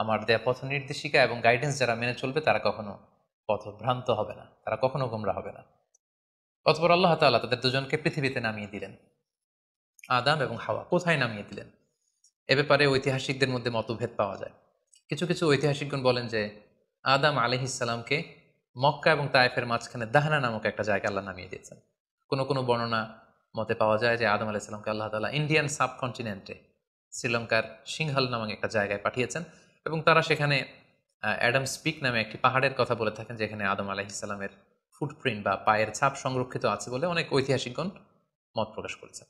আমার দেয়া পথ নির্দেশিকা এবং গাইডেন্স যারা মেনে চলবে তারা কখনো পথভ্রান্ত হবে না, তারা কখনো গোমরা হবে না। অতঃপর আল্লাহ তাআলা তাদের দুজনকে পৃথিবীতে নামিয়ে দিলেন। আদম এবং হাওয়া কোথায় নামিয়ে দিলেন এ ব্যাপারে ঐতিহাসিকদের মধ্যে মতভেদ পাওয়া যায়। কিছু কিছু ঐতিহাসিকগণ বলেন যে আদম আলাইহিসসালামকে মক্কা এবং তায়েফের মাঝখানে দাহনা নামক একটা জায়গা আল্লাহ নামিয়ে দিয়েছেন। কোনো কোনো বর্ণনা মতে পাওয়া যায় যে আদম আলাইহিসসালামকে আল্লাহ তাআলা ইন্ডিয়ান সাবকন্টিনেন্টে শ্রীলঙ্কার সিংহাল নামক একটা জায়গায় পাঠিয়েছেন এবং তারা সেখানে অ্যাডামস পিক নামে একটি পাহাড়ের কথা বলে থাকেন, যেখানে আদম আলাইহিসসালামের ফুটপ্রিন্ট বা পায়ের ছাপ সংরক্ষিত আছে বলে অনেক ঐতিহাসিকগণ মত প্রকাশ করেছেন।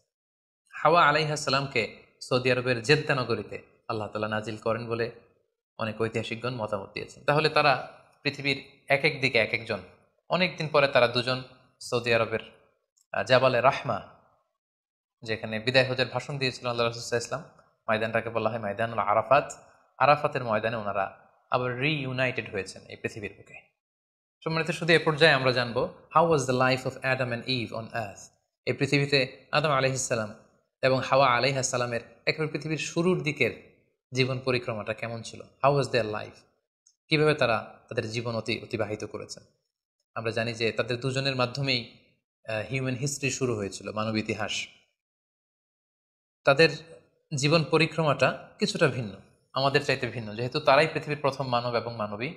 হাওয়া আলাইহাসসালামকে সৌদি আরবের জেদ্দা নগরীতে আল্লাহ তাআলা নাজিল করেন বলে অনেক ঐতিহাসিকগণ মতামত দিয়েছেন। তাহলে তারা পৃথিবীর এক এক দিকে এক একজন, অনেক দিন পরে তারা দুজন সৌদি আরবের জাবালে রাহমা, যেখানে বিদায় হজের ভাষণ দিয়েছিল আল্লাহ রাসূল সাল্লাল্লাহু আলাইহি ওয়াসাল্লাম, ময়দানটাকে বলা হয় ময়দানুল আরাফাত, আরাফাতের ময়দানে ওনারা আবার রিইউনাইটেড হয়েছেন এই পৃথিবীর বুকে। সম্মানিত, শুধু এ পর্যায়ে আমরা জানবো how was the life of Adam and Eve on earth. এই পৃথিবীতে আদম আলাইহিসসালাম এবং হাওয়া আলাইহিসসালামের একেবারে পৃথিবীর শুরুর দিকের জীবন পরিক্রমাটা কেমন ছিল, হাউ ওয়াজ দেয়ার লাইফ, কীভাবে তারা তাদের জীবন অতিবাহিত করেছেন। আমরা জানি যে তাদের দুজনের মাধ্যমেই হিউম্যান হিস্ট্রি শুরু হয়েছিল, মানব ইতিহাস। তাদের জীবন পরিক্রমাটা কিছুটা ভিন্ন, আমাদের চাইতে ভিন্ন, যেহেতু তারাই পৃথিবীর প্রথম মানব এবং মানবী।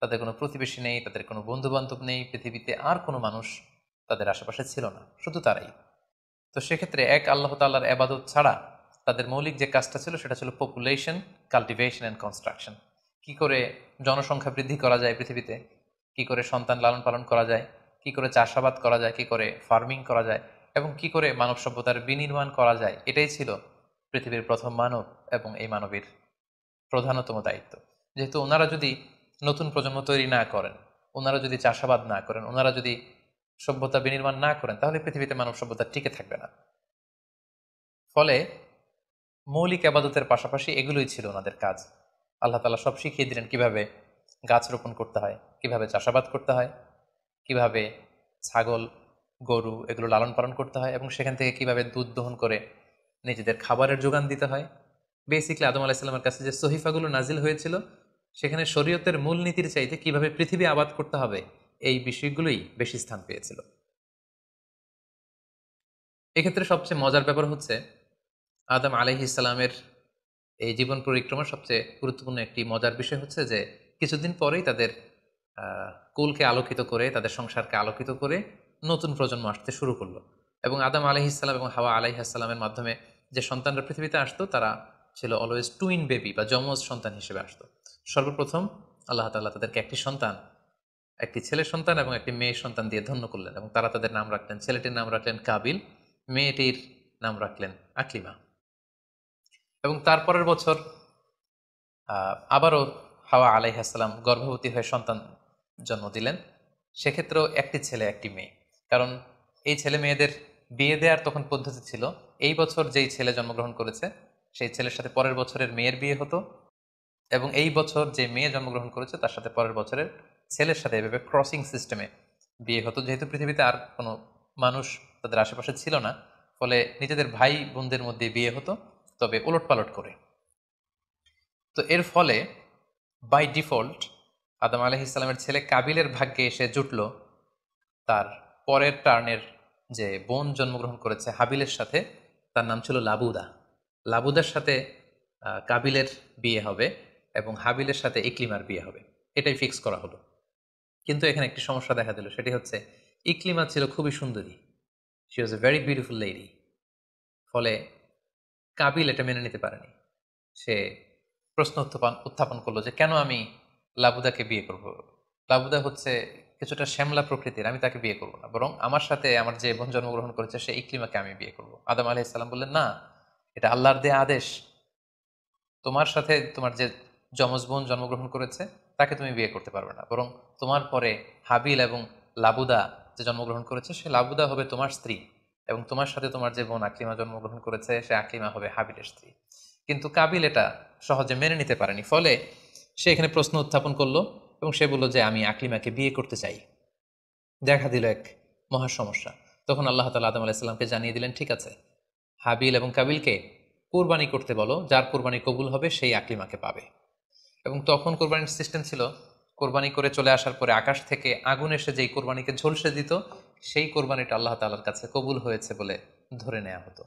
তাদের কোনো প্রতিবেশী নেই, তাদের কোনো বন্ধুবান্ধব নেই, পৃথিবীতে আর কোনো মানুষ তাদের আশেপাশে ছিল না, শুধু তারাই। তো সেক্ষেত্রে এক আল্লাহ তাআলার ইবাদত ছাড়া তাদের মৌলিক যে কাজটা ছিল সেটা ছিল পপুলেশন, কাল্টিভেশন অ্যান্ড কনস্ট্রাকশন। কী করে জনসংখ্যা বৃদ্ধি করা যায় পৃথিবীতে, কী করে সন্তান লালন পালন করা যায়, কী করে চাষাবাদ করা যায়, কী করে ফার্মিং করা যায় এবং কী করে মানব সভ্যতার বিনির্মাণ করা যায়, এটাই ছিল পৃথিবীর প্রথম মানব এবং এই মানবীর প্রধানতম দায়িত্ব। যেহেতু ওনারা যদি নতুন প্রজন্ম তৈরি না করেন, ওনারা যদি চাষাবাদ না করেন, ওনারা যদি সভ্যতা বিনির্মাণ না করেন, তাহলে পৃথিবীতে মানব সভ্যতা টিকে থাকবে না। ফলে মৌলিক আবাদতের পাশাপাশি এগুলোই ছিল ওনাদের কাজ। আল্লাহ তাআলা সব শিখিয়ে দিলেন কিভাবে গাছ রোপণ করতে হয়, কিভাবে চাষাবাদ করতে হয়, কিভাবে ছাগল গরু এগুলো লালন পালন করতে হয় এবং সেখান থেকে কিভাবে দুধ দহন করে নিজেদের খাবারের যোগান দিতে হয়। বেসিকলি আদম আলাইহিসসালামের কাছে যে সহিফাগুলো নাজিল হয়েছিল সেখানে শরীয়তের মূলনীতির চাইতে কিভাবে পৃথিবী আবাদ করতে হবে এই বিষয়গুলোই বেশি স্থান পেয়েছিল। এক্ষেত্রে সবচেয়ে মজার ব্যাপার হচ্ছে আদম আলাইহিসসালামের এই জীবন পরিক্রমার সবচেয়ে গুরুত্বপূর্ণ একটি মজার বিষয় হচ্ছে যে কিছুদিন পরেই তাদের কুলকে আলোকিত করে, তাদের সংসারকে আলোকিত করে নতুন প্রজন্ম আসতে শুরু করলো এবং আদম আলাইহিসসালাম এবং হাওয়া আলাইহিসসালামের মাধ্যমে যে সন্তানরা পৃথিবীতে আসতো তারা ছিল অলওয়েজ টুইন বেবি বা যমজ সন্তান হিসেবে আসতো। সর্বপ্রথম আল্লাহ তাআলা তাদেরকে একটি সন্তান, একটি ছেলে সন্তান এবং একটি মেয়ে সন্তান দিয়ে ধন্য করলেন এবং তারা তাদের নাম রাখলেন, ছেলেটির নাম রাখলেন কাবিল, মেয়েটির নাম রাখলেন আকলিমা। এবং তারপরের বছর আবারও হাওয়া আলাইহিসসালাম গর্ভবতী হয়ে সন্তান জন্ম দিলেন। সেক্ষেত্রেও একটি ছেলে একটি মেয়ে, কারণ এই ছেলে মেয়েদের বিয়ে দেওয়ার তখন পদ্ধতি ছিল এই বছর যেই ছেলে জন্মগ্রহণ করেছে সেই ছেলের সাথে পরের বছরের মেয়ের বিয়ে হতো এবং এই বছর যে মেয়ে জন্মগ্রহণ করেছে তার সাথে পরের বছরের ছেলের সাথে এভাবে ক্রসিং সিস্টেমে বিয়ে হতো। যেহেতু পৃথিবীতে আর কোনো মানুষ তাদের আশেপাশে ছিল না, ফলে নিজেদের ভাই বোনদের মধ্যে বিয়ে হতো, তবে উলটপালট করে। তো এর ফলে বাই ডিফল্ট আদম আলাইহিসসালামের ছেলে কাবিলের ভাগ্যে এসে জুটল তার পরের টার্নের যে বোন জন্মগ্রহণ করেছে হাবিলের সাথে, তার নাম ছিল লাবুদা। লাবুদার সাথে কাবিলের বিয়ে হবে এবং হাবিলের সাথে ইকলিমার বিয়ে হবে, এটাই ফিক্স করা হলো। কিন্তু এখানে একটি সমস্যা দেখা দিল, সেটি হচ্ছে ইকলিমা ছিল খুবই সুন্দরী, she was a very beautiful lady. ফলে কাবিল এটা মেনে নিতে পারেনি। সে প্রশ্ন উত্থাপন করলো যে কেন আমি লাবুদাকে বিয়ে করব, লাবুদা হচ্ছে কিছুটা শ্যামলা প্রকৃতির, আমি তাকে বিয়ে করব না, বরং আমার সাথে আমার যে বোন জন্মগ্রহণ করেছে সে ইকলিমাকে আমি বিয়ে করব। আদম আলাইহিসসালাম বললেন, না, এটা আল্লাহর দেয়া আদেশ, তোমার সাথে তোমার যে যমজ বোন জন্মগ্রহণ করেছে তাকে তুমি বিয়ে করতে পারবে না, বরং তোমার পরে হাবিল এবং লাবুদা যে জন্মগ্রহণ করেছে সে লাবুদা হবে তোমার স্ত্রী এবং তোমার সাথে তোমার যে বোন আকলিমা জন্মগ্রহণ করেছে সে আকলিমা হবে হাবিলের স্ত্রী। কিন্তু কাবিল এটা সহজে মেনে নিতে পারেনি, ফলে সে এখানে প্রশ্ন উত্থাপন করলো এবং সে বলল যে আমি আকলিমাকে বিয়ে করতে চাই। দেখা দিল এক মহা সমস্যা। তখন আল্লাহ তাআলা আদম আলাইহিস সালামকে জানিয়ে দিলেন, ঠিক আছে, হাবিল এবং কাবিলকে কোরবানি করতে বলো, যার কোরবানি কবুল হবে সেই আকলিমাকে পাবে। এবং তখন কোরবানির সিস্টেম ছিল, কোরবানি করে চলে আসার পরে আকাশ থেকে আগুন এসে যেই কোরবানিকে ঝলসে দিত, সেই কোরবানিটা আল্লাহ তাআলার কাছে কবুল হয়েছে বলে ধরে নেওয়া হতো।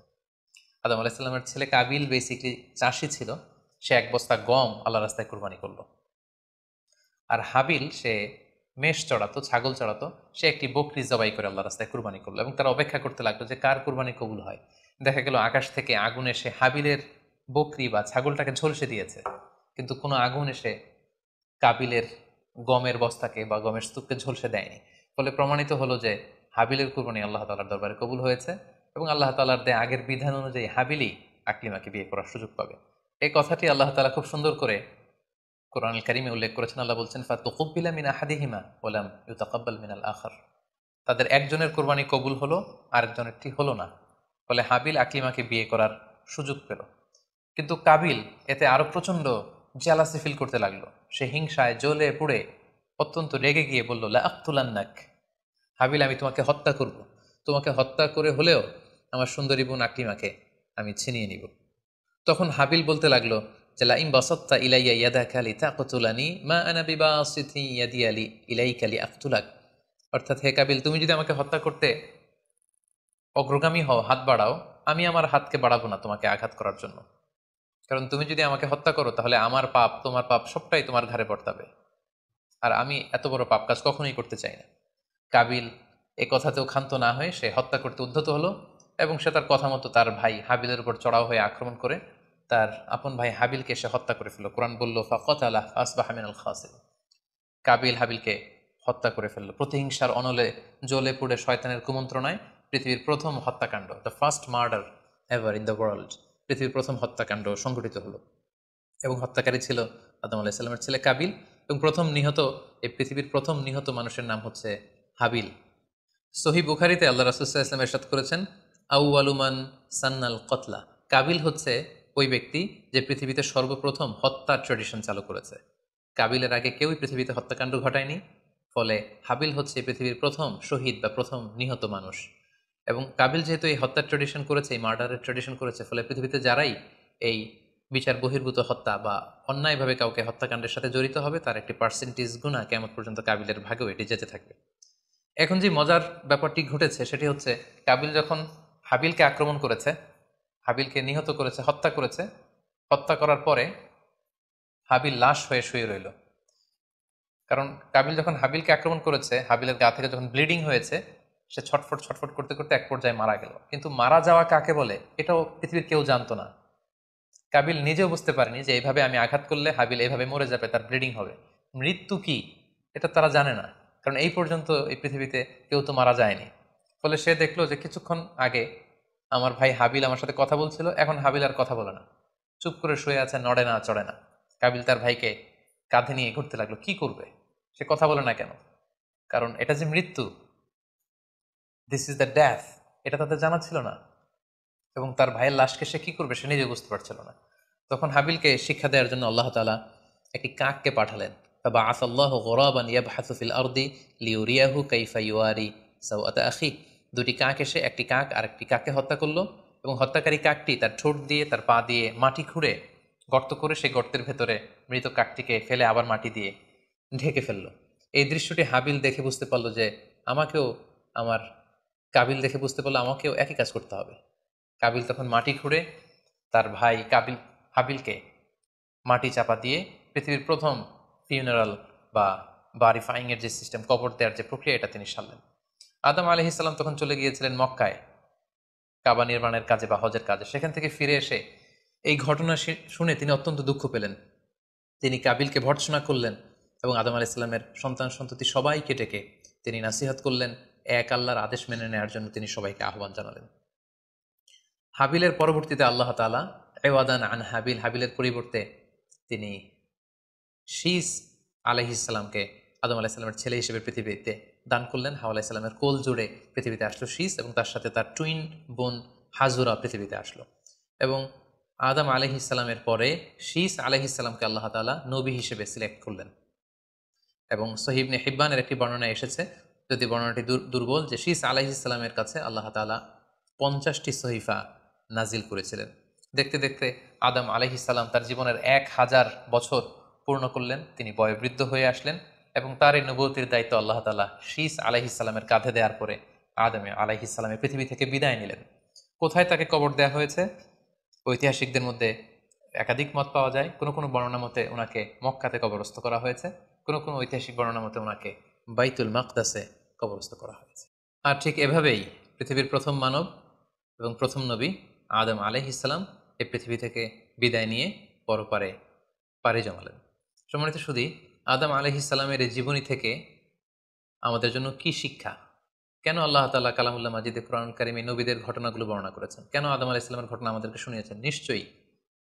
আদম আলাইহিস সালামের ছেলে কাবিল বেসিকলি চাষি ছিল, সে এক বস্তা গম আল্লাহ রাস্তায় কোরবানি করলো। আর হাবিল সে মেষ চড়াতো, ছাগল চড়াতো, সে একটি বকরি জবাই করে আল্লাহ রাস্তায় কুরবানি করলো এবং তারা অপেক্ষা করতে লাগলো যে কার কুরবানি কবুল হয়। দেখা গেল আকাশ থেকে আগুন এসে হাবিলের বকরি বা ছাগলটাকে ঝলসে দিয়েছে, কিন্তু কোনো আগুন এসে কাবিলের গমের বস্তাকে বা গমের স্তূপকে ঝলসে দেয়নি। ফলে প্রমাণিত হলো যে হাবিলের কুরবানি আল্লাহ তাআলার দরবারে কবুল হয়েছে এবং আল্লাহ তাআলার দেয়া আগের বিধান অনুযায়ী হাবিলই আকলিমাকে বিয়ে করার সুযোগ পাবে। এই কথাটি আল্লাহ তাআলা খুব সুন্দর করে কোরআনুল কারীমে উল্লেখ করেছেন। আল্লাহ বলছেন, ফাতুকুব্বিলা মিন আহাদিহিমা ওয়া লাম ইউতাকাব্বাল মিনাল আখার। তাদের একজনের কোরবানি কবুল হলো, আরেকজনেরটি হলো না। ফলে হাবিল আকলিমাকে বিয়ে করার সুযোগ পেল। কিন্তু কাবিল এতে আরো প্রচন্ড জেলাসি ফিল করতে লাগলো। সে হিংসায় জ্বলে পুড়ে অত্যন্ত রেগে গিয়ে বলল, লা আক্তুলান্নাক, হাবিল আমি তোমাকে হত্যা করব, তোমাকে হত্যা করে হলেও আমার সুন্দরী বোন আকলিমাকে আমি ছিনিয়ে নিব। তখন হাবিল বলতে লাগলো যে, লাইন বাসাত্তা ইলাইয়া ইয়াদাকা লিতাকতুলানি মা আনা বিবাসিতি ইয়াদি ইলাইকা লিআকতুলাক। অর্থাৎ, হে কাবিল, তুমি যদি আমাকে হত্যা করতে অগ্রগামী হও, হাত বাড়াও, আমি আমার হাতকে বাড়াবো না তোমাকে আঘাত করার জন্য। কারণ তুমি যদি আমাকে হত্যা করো তাহলে আমার পাপ, তোমার পাপ সবটাই তোমার ঘাড়ে বর্তাবে, আর আমি এত বড় পাপ কাজ কখনোই করতে চাই না। কাবিল এ কথাতেও ক্ষান্ত না হয়ে সে হত্যা করতে উদ্ধত হলো এবং সে তার কথা মতো তার ভাই হাবিলের উপর চড়াও হয়ে আক্রমণ করে তার আপন ভাই হাবিলকে সে হত্যা করে ফেলল। কোরআন বলল, ফাকাতালা ফাসবাহা মিনাল খাসিরিন। কাবিল হাবিলকে হত্যা করে ফেলল। প্রতিহিংসার অনলে জ্বলে পুড়ে শয়তানের কুমন্ত্রণায় পৃথিবীর প্রথম হত্যাকাণ্ড, the first murder ever in the world, পৃথিবীর প্রথম হত্যাকাণ্ড সংঘটিত হলো এবং হত্যাকারী ছিল আদম আলাইহিস সালামের ছেলে কাবিল। এবং এই পৃথিবীর প্রথম নিহত মানুষের নাম হচ্ছে হাবিল। সহিহ বুখারীতে আল্লাহ রাসূল সাল্লাল্লাহু আলাইহি ওয়াসাল্লাম ইরশাদ করেছেন, আউয়ালু মান সান্নাল কতলা। কাবিল হচ্ছে ওই ব্যক্তি যে পৃথিবীতে সর্বপ্রথম হত্যার ট্র্যাডিশন চালু করেছে। কাবিলের আগে কেউই পৃথিবীতে হত্যাকাণ্ড ঘটায়নি। ফলে হাবিল হচ্ছে পৃথিবীর প্রথম শহীদ বা প্রথম নিহত মানুষ। এবং কাবিল যেহেতু এই হত্যার ট্র্যাডিশন করেছে, এই মার্ডারের ট্র্যাডিশন করেছে, ফলে পৃথিবীতে যারাই এই বিচার বহির্ভূত হত্যা বা অন্যায়ভাবে কাউকে হত্যাকাণ্ডের সাথে জড়িত হবে, তার একটি পার্সেন্টেজ গুণা কিয়ামত পর্যন্ত কাবিলের ভাগেও এটি যেতে থাকবে। এখন যে মজার ব্যাপারটি ঘটেছে সেটি হচ্ছে, কাবিল যখন হাবিলকে আক্রমণ করেছে, হাবিলকে নিহত করেছে, হত্যা করেছে, হত্যা করার পরে হাবিল লাশ হয়ে শুয়ে রইল। কারণ কাবিল যখন হাবিলকে আক্রমণ করেছে, হাবিলের গা থেকে যখন ব্লিডিং হয়েছে, সে ছটফট ছটফট করতে করতে এক পর্যায়ে মারা গেল। কিন্তু মারা যাওয়া কাকে বলে এটাও পৃথিবীর কেউ জানতো না। কাবিল নিজেও বুঝতে পারেনি যে এইভাবে আমি আঘাত করলে হাবিল এইভাবে মরে যাবে, তার ব্লিডিং হবে। মৃত্যু কি এটা তারা জানে না, কারণ এই পর্যন্ত এই পৃথিবীতে কেউ তো মারা যায়নি। ফলে সে দেখলো যে কিছুক্ষণ আগে আমার ভাই হাবিল আমার সাথে কথা বলছিল, এখন হাবিল আর কথা বলে না, চুপ করে শুয়ে আছে, নড়ে না চড়ে না। কাবিল তার ভাইকে কাঁধে নিয়ে ঘুরতে লাগলো। কি করবে, সে কথা বলে না কেন? কারণ এটা যে মৃত্যু, দিস ইজ দ্য ডেথ, এটা তাদের জানা ছিল না। এবং তার ভাইয়ের লাশকে সে কি করবে সে নিজে বুঝতে পারছিল না। তখন হাবিলকে শিক্ষা দেওয়ার জন্য আল্লাহ তাআলা একটি কাককে পাঠালেন। ফাবাআস আল্লাহু গুরাবান ইয়াবহাসু ফিল আরদি লিউরিয়াহু কাইফা ইউয়ারি সাওআতা আখি। দুটি কাক এসে একটি কাক আর একটি কাককে হত্যা করলো এবং হত্যাকারী কাকটি তার ঠোঁট দিয়ে তার পা দিয়ে মাটি খুঁড়ে গর্ত করে সেই গর্তের ভেতরে মৃত কাকটিকে ফেলে আবার মাটি দিয়ে ঢেকে ফেললো। এই দৃশ্যটি হাবিল দেখে বুঝতে পারলো যে আমাকেও আমার কাবিল দেখে বুঝতে পারলো আমাকেও একই কাজ করতে হবে। কাবিল তখন মাটি খুঁড়ে তার ভাই হাবিলকে মাটি চাপা দিয়ে পৃথিবীর প্রথম ফিউনারাল বা বারিফাইং এর যে সিস্টেম, কবর দেওয়ার যে প্রক্রিয়া, এটা তিনি সারলেন। আদম আলাইহিস সালাম তখন চলে গিয়েছিলেন মক্কায় কাবা নির্মাণের কাজে বা হজের কাজে। সেখান থেকে ফিরে এসে এই ঘটনা শুনে তিনি অত্যন্ত দুঃখ পেলেন। তিনি কাবিলকে ভর্ৎসনা করলেন এবং আদম আলাইহিস সালামের সন্তান সন্ততি সবাইকে ডেকে তিনি নাসিহত করলেন। এক আল্লাহর আদেশ মেনে নেওয়ার জন্য তিনি সবাইকে আহ্বান জানালেন। হাবিলের পরবর্তীতে আল্লাহ তাআলা এওয়াদান আন হাবিল, হাবিলের পরিবর্তে তিনি শীস আলাইহিস সালামকে আদম আলাইহিস সালামের ছেলে হিসেবে পৃথিবীতে দান করলেন। হাওয়া আলাইহিস সালামের কোল জুড়ে পৃথিবীতে আসলো শীস এবং তার সাথে তার টুইন বোন হাজুরা পৃথিবীতে আসলো। এবং আদম আলাইহিস সালামের পরে শীস আলাইহিস সালামকে আল্লাহ তাআলা নবী হিসেবে সিলেক্ট করলেন। এবং সহিহ ইবনে হিব্বানের একটি বর্ণনায় এসেছে, যদি বর্ণনাটি দুর্বল, যে শীস আলাইহিসসালামের কাছে আল্লাহ তাআলা 50টি সহিফা নাজিল করেছিলেন। দেখতে দেখতে আদম আলাইহিসসালাম তার জীবনের 1000 বছর পূর্ণ করলেন, তিনি বয়োবৃদ্ধ হয়ে আসলেন এবং তার এই নবুয়তির দায়িত্ব আল্লাহ তাআলা শীস আলাইহিসসালামের কাঁধে দেওয়ার পরে আদম আলাইহিসসালামের পৃথিবী থেকে বিদায় নিলেন। কোথায় তাকে কবর দেওয়া হয়েছে? ঐতিহাসিকদের মধ্যে একাধিক মত পাওয়া যায়। কোনো কোনো বর্ণনা মতে ওনাকে মক্কাতে কবরস্থ করা হয়েছে, কোনো কোনো ঐতিহাসিক বর্ণনা মতে ওনাকে বাইতুল মাকদাসে কবরস্থ করা হয়েছে। আর ঠিক এভাবেই পৃথিবীর প্রথম মানব এবং প্রথম নবী আদম আলাইহিসসালাম এই পৃথিবী থেকে বিদায় নিয়ে পরপারে পাড়ি জমালেন। সম্মানিত শুধু আদম আলাইহিসসালামের এই জীবনী থেকে আমাদের জন্য কি শিক্ষা? কেন আল্লাহ তাআলা কালামুল্লাহ মাজিদে কোরআন কারিমে নবীদের ঘটনাগুলো বর্ণনা করেছেন? কেন আদম আলাইহিস সালামের ঘটনা আমাদেরকে শুনিয়েছেন? নিশ্চয়ই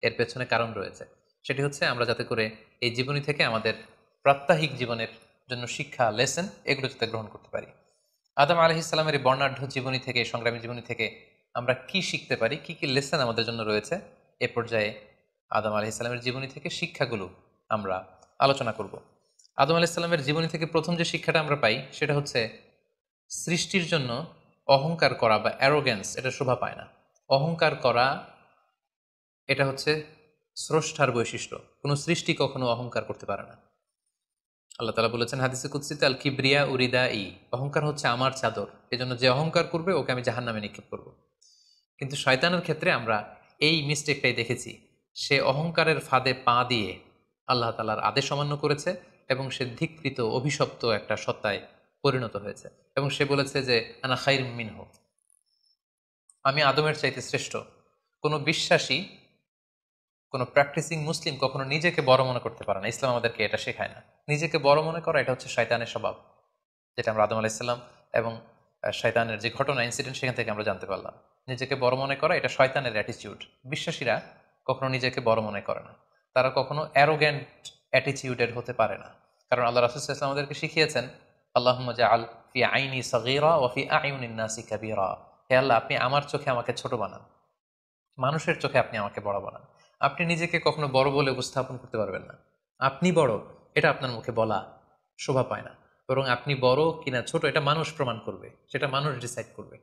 এর পেছনে কারণ রয়েছে। সেটি হচ্ছে আমরা যাতে করে এই জীবনী থেকে আমাদের প্রাত্যহিক জীবনের জন্য শিক্ষা, লেসন এগুলো যাতে গ্রহণ করতে পারি। আদম আলাইহিস সালামের এই বর্ণাঢ্য জীবনী থেকে, সংগ্রামী জীবনী থেকে আমরা কি শিখতে পারি, কি কি লেসন আমাদের জন্য রয়েছে, এ পর্যায়ে আদম আলাইহিস সালামের জীবনী থেকে শিক্ষাগুলো আমরা আলোচনা করব। আদম আলাইহিস সালামের জীবনী থেকে প্রথম যে শিক্ষাটা আমরা পাই সেটা হচ্ছে সৃষ্টির জন্য অহংকার করা বা অ্যারোগ্যান্স এটা শোভা পায় না। অহংকার করা এটা হচ্ছে স্রষ্টার বৈশিষ্ট্য। কোনো সৃষ্টি কখনো অহংকার করতে পারে না। আল্লাহ তাআলা বলেছেন হাদিসে কুদসিতে, আল কিবরিয়া উরিদা ই, অহংকার হচ্ছে আমার চাদর, এজন্য যে অহংকার করবে ওকে আমি জাহান্নামে নিক্ষেপ করব। কিন্তু শয়তানের ক্ষেত্রে আমরা এই মিস্টেকটাই দেখেছি। সে অহংকারের ফাঁদে পা দিয়ে আল্লাহ তাআলার আদেশ অমান্য করেছে এবং সে ধিক্কৃত, অভিশপ্ত একটা সত্তায় পরিণত হয়েছে এবং সে বলেছে যে আনা খাইর মিনহু, আমি আদমের চাইতে শ্রেষ্ঠ। কোনো বিশ্বাসী, কোনো প্র্যাকটিসিং মুসলিম কখনো নিজেকে বড় মনে করতে পারে না। ইসলাম আমাদেরকে এটা শেখায় না। নিজেকে বড় মনে করা এটা হচ্ছে শয়তানের স্বভাব, যেটা আমরা আদম আলাইহিস সালাম এবং শয়তানের যে ঘটনা, ইনসিডেন্ট, সেখান থেকে আমরা জানতে পারলাম। নিজেকে বড় মনে করা এটা শয়তানের অ্যাটিচিউড। বিশ্বাসীরা কখনো নিজেকে বড় মনে করে না, তারা কখনো অ্যারোগ্যান্ট অ্যাটিচিউডের হতে পারে না। কারণ আল্লাহ রাসূল সাল্লাল্লাহু আলাইহি ওয়াসাল্লাম আমাদেরকে শিখিয়েছেন, আল্লাহুম্মা জাআল ফি আইনি সাগীরা ওয়া ফি আ'ইউনিন নাসি কাবীরা, হে আল্লাহ আপনি আমার চোখে আমাকে ছোট বানান, মানুষের চোখে আপনি আমাকে বড় বানান। আপনি নিজেকে কখনো বড় বলে উপস্থাপন করতে পারবেন না। আপনি বড় এটা আপনার মুখে বলা শোভা পায় না, বরং আপনি বড় কিনা ছোট এটা মানুষ প্রমাণ করবে, সেটা মানুষ ডিসাইড করবে।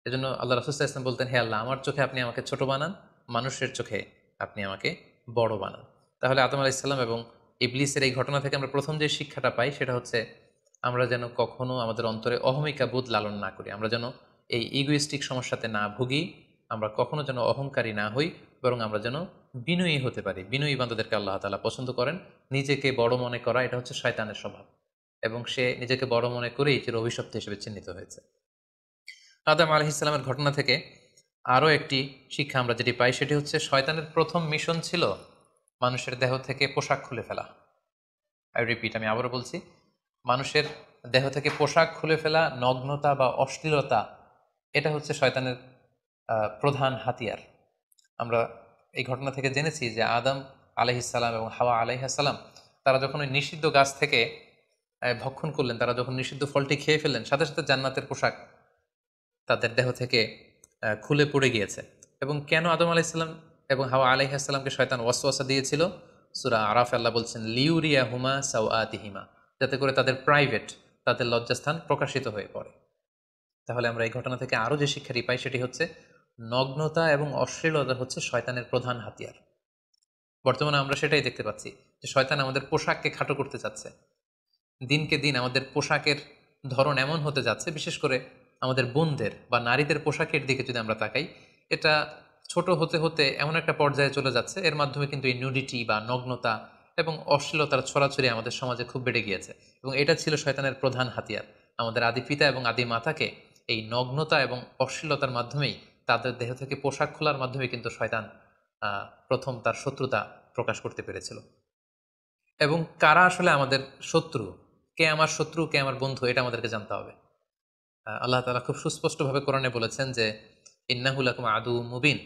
এজন্য আল্লাহ রাসূল সাল্লাল্লাহু আলাইহি ওয়াসাল্লাম বলতেন, হে আল্লাহ আমার চোখে আপনি আমাকে ছোট বানান, মানুষের চোখে আপনি আমাকে বড় বানান। তাহলে আদম আলাইহিস সালাম এবং ইবলিসের এই ঘটনা থেকে আমরা প্রথম যে শিক্ষাটা পাই সেটা হচ্ছে আমরা যেন কখনো আমাদের অন্তরে অহমিকা বোধ লালন না করি, আমরা যেন এই ইগোইস্টিক সমস্যাতে না ভুগি, আমরা কখনো যেন অহংকারী না হই, বরং আমরা যেন বিনয়ী হতে পারি। বিনয়ী বান্দাদেরকে আল্লাহ তাআলা পছন্দ করেন। নিজেকে বড় মনে করা এটা হচ্ছে শয়তানের স্বভাব এবং সে নিজেকে বড় মনে করেই চির অভিশপ্ত হিসেবে চিহ্নিত হয়েছে। আদম আলাইহিস সালামের ঘটনা থেকে আরও একটি শিক্ষা আমরা যেটি পাই সেটি হচ্ছে শয়তানের প্রথম মিশন ছিল মানুষের দেহ থেকে পোশাক খুলে ফেলা। আই রিপিট, আমি আবারও বলছি, মানুষের দেহ থেকে পোশাক খুলে ফেলা, নগ্নতা বা অশ্লীলতা, এটা হচ্ছে শয়তানের প্রধান হাতিয়ার। আমরা এই ঘটনা থেকে জেনেছি যে আদম আলাইহিসসালাম এবং হাওয়া আলাইহিসসালাম তারা যখন ওই নিষিদ্ধ গাছ থেকে ভক্ষণ করলেন, তারা যখন নিষিদ্ধ ফলটি খেয়ে ফেললেন, সাথে সাথে জান্নাতের পোশাক তাদের দেহ থেকে খুলে পড়ে গিয়েছে। এবং কেন আদম আলাইহিসসালাম এবং হাওয়া আলাইহিসসালামকে শয়তান ওয়াসওয়াসা দিয়েছিল? সূরা আরাফে আল্লাহ বলছেন, লিউরিয়া হুমা সাওআতিহিমা, যাতে করে তাদের প্রাইভেট, তাদের লজ্জাস্থান প্রকাশিত হয়ে পড়ে। তাহলে আমরা এই ঘটনা থেকে আরও যে শিক্ষাটি পাই সেটি হচ্ছে নগ্নতা এবং অশ্লীলতা হচ্ছে শয়তানের প্রধান হাতিয়ার। বর্তমানে আমরা সেটাই দেখতে পাচ্ছি যে শয়তান আমাদের পোশাককে খাটো করতে চাচ্ছে। দিনকে দিন আমাদের পোশাকের ধরন এমন হতে যাচ্ছে, বিশেষ করে আমাদের বোনদের বা নারীদের পোশাকের দিকে যদি আমরা তাকাই, এটা ছোট হতে হতে এমন একটা পর্যায়ে চলে যাচ্ছে, এর মাধ্যমে কিন্তু এই নুডিটি বা নগ্নতা এবং অশ্লীলতার ছড়াছড়ি আমাদের সমাজে খুব বেড়ে গিয়েছে এবং এটা ছিল শয়তানের প্রধান হাতিয়ার। আমাদের আদি পিতা এবং আদি মাতাকে এই নগ্নতা এবং অশ্লীলতার মাধ্যমেই, তাদের দেহ থেকে পোশাক খোলার মাধ্যমে কিন্তু শয়তান প্রথম তার শত্রুতা প্রকাশ করতে পেরেছিল। এবং কারা আসলে আমাদের শত্রু, কে আমার শত্রু, কে আমার বন্ধু, এটা আমাদেরকে জানতে হবে। আল্লাহ তাআলা খুব সুস্পষ্টভাবে কোরআনে বলেছেন যে ইন্নাহু লাকুম আদুউম মুবিন,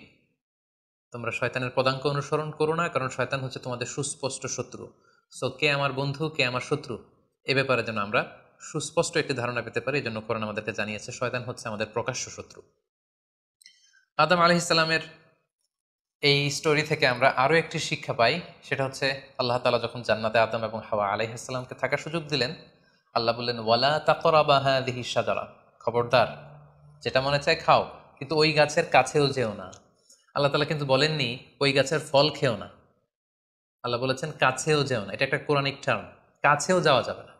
তোমরা শয়তানের পদাঙ্ক অনুসরণ করো না, কারণ শয়তান হচ্ছে তোমাদের সুস্পষ্ট শত্রু। সো কে আমার বন্ধু, কে আমার শত্রু, এ ব্যাপারে যেন আমরা সুস্পষ্ট একটি ধারণা পেতে পারি, এই জন্য কোরআন আমাদেরকে জানিয়েছে শয়তান হচ্ছে আমাদের প্রকাশ্য শত্রু। আদম আলাইহিস সালামের এই স্টোরি থেকে আমরা আরও একটি শিক্ষা পাই, সেটা হচ্ছে আল্লাহ তাআলা যখন জান্নাতে আদম এবং হাওয়া আলাইহিস সালামকে থাকার সুযোগ দিলেন, আল্লাহ বললেন ওয়ালা তাকরাবা হাযিহি শাজারা, খবরদার যেটা মনে চায় খাও, কিন্তু ওই গাছের কাছেও যেও না। আল্লাহ তাআলা কিন্তু বলেননি ওই গাছের ফল খেও না, আল্লাহ বলেছেন কাছেও যেও না। এটা একটা কোরআনিক টার্ম, কাছেও যাওয়া যাবে না।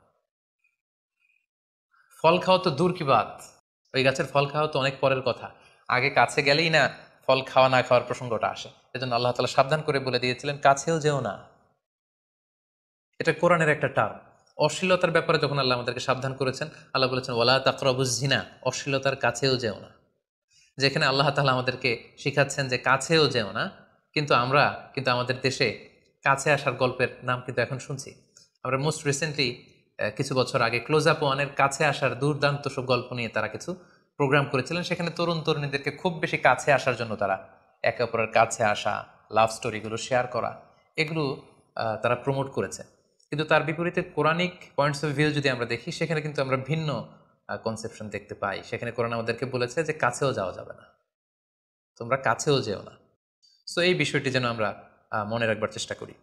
ফল খাওয়া তো দূর কি বাত, ওই গাছের ফল খাওয়া তো অনেক পরের কথা, আগে কাছে গেলেই না ফল খাওয়া না খাওয়ার প্রসঙ্গটা আসে। এজন্য আল্লাহ তাআলা সাবধান করে বলে দিয়েছিলেন কাছেও যেও না। এটা কোরআনের একটা টার্ম। অশ্লীলতার ব্যাপারে যখন আল্লাহ আমাদেরকে সাবধান করেছেন, আল্লাহ বলেছেন ওয়ালা তাকরাবুজ জিনা, অশ্লীলতার কাছেও যেও না। যেখানে আল্লাহ তাআলা আমাদেরকে শিখাচ্ছেন যে কাছেও যেও না, কিন্তু আমরা কিন্তু আমাদের দেশে কাছে আসার গল্পের নাম কিন্তু এখন শুনছি। আমরা মোস্ট রিসেন্টলি কিছু বছর আগে ক্লোজ আপ ওয়ানের কাছে আসার দুর্দান্ত সব গল্প নিয়ে তারা কিছু প্রোগ্রাম করেছিলেন। সেখানে তরুণ তরুণীদেরকে খুব বেশি কাছে আসার জন্য তারা একে অপরের কাছে আসা, লাভ স্টোরিগুলো শেয়ার করা, এগুলো তারা প্রমোট করেছে। কিন্তু তার বিপরীতে কোরআনিক পয়েন্টস অফ ভিউ যদি আমরা দেখি, সেখানে কিন্তু আমরা ভিন্ন কনসেপশন দেখতে পাই। সেখানে কোরআন আমাদেরকে বলেছে যে কাছেও যাওয়া যাবে না, তোমরা কাছেও যেও না। সো এই বিষয়টি যেন আমরা মনে রাখবার চেষ্টা করি।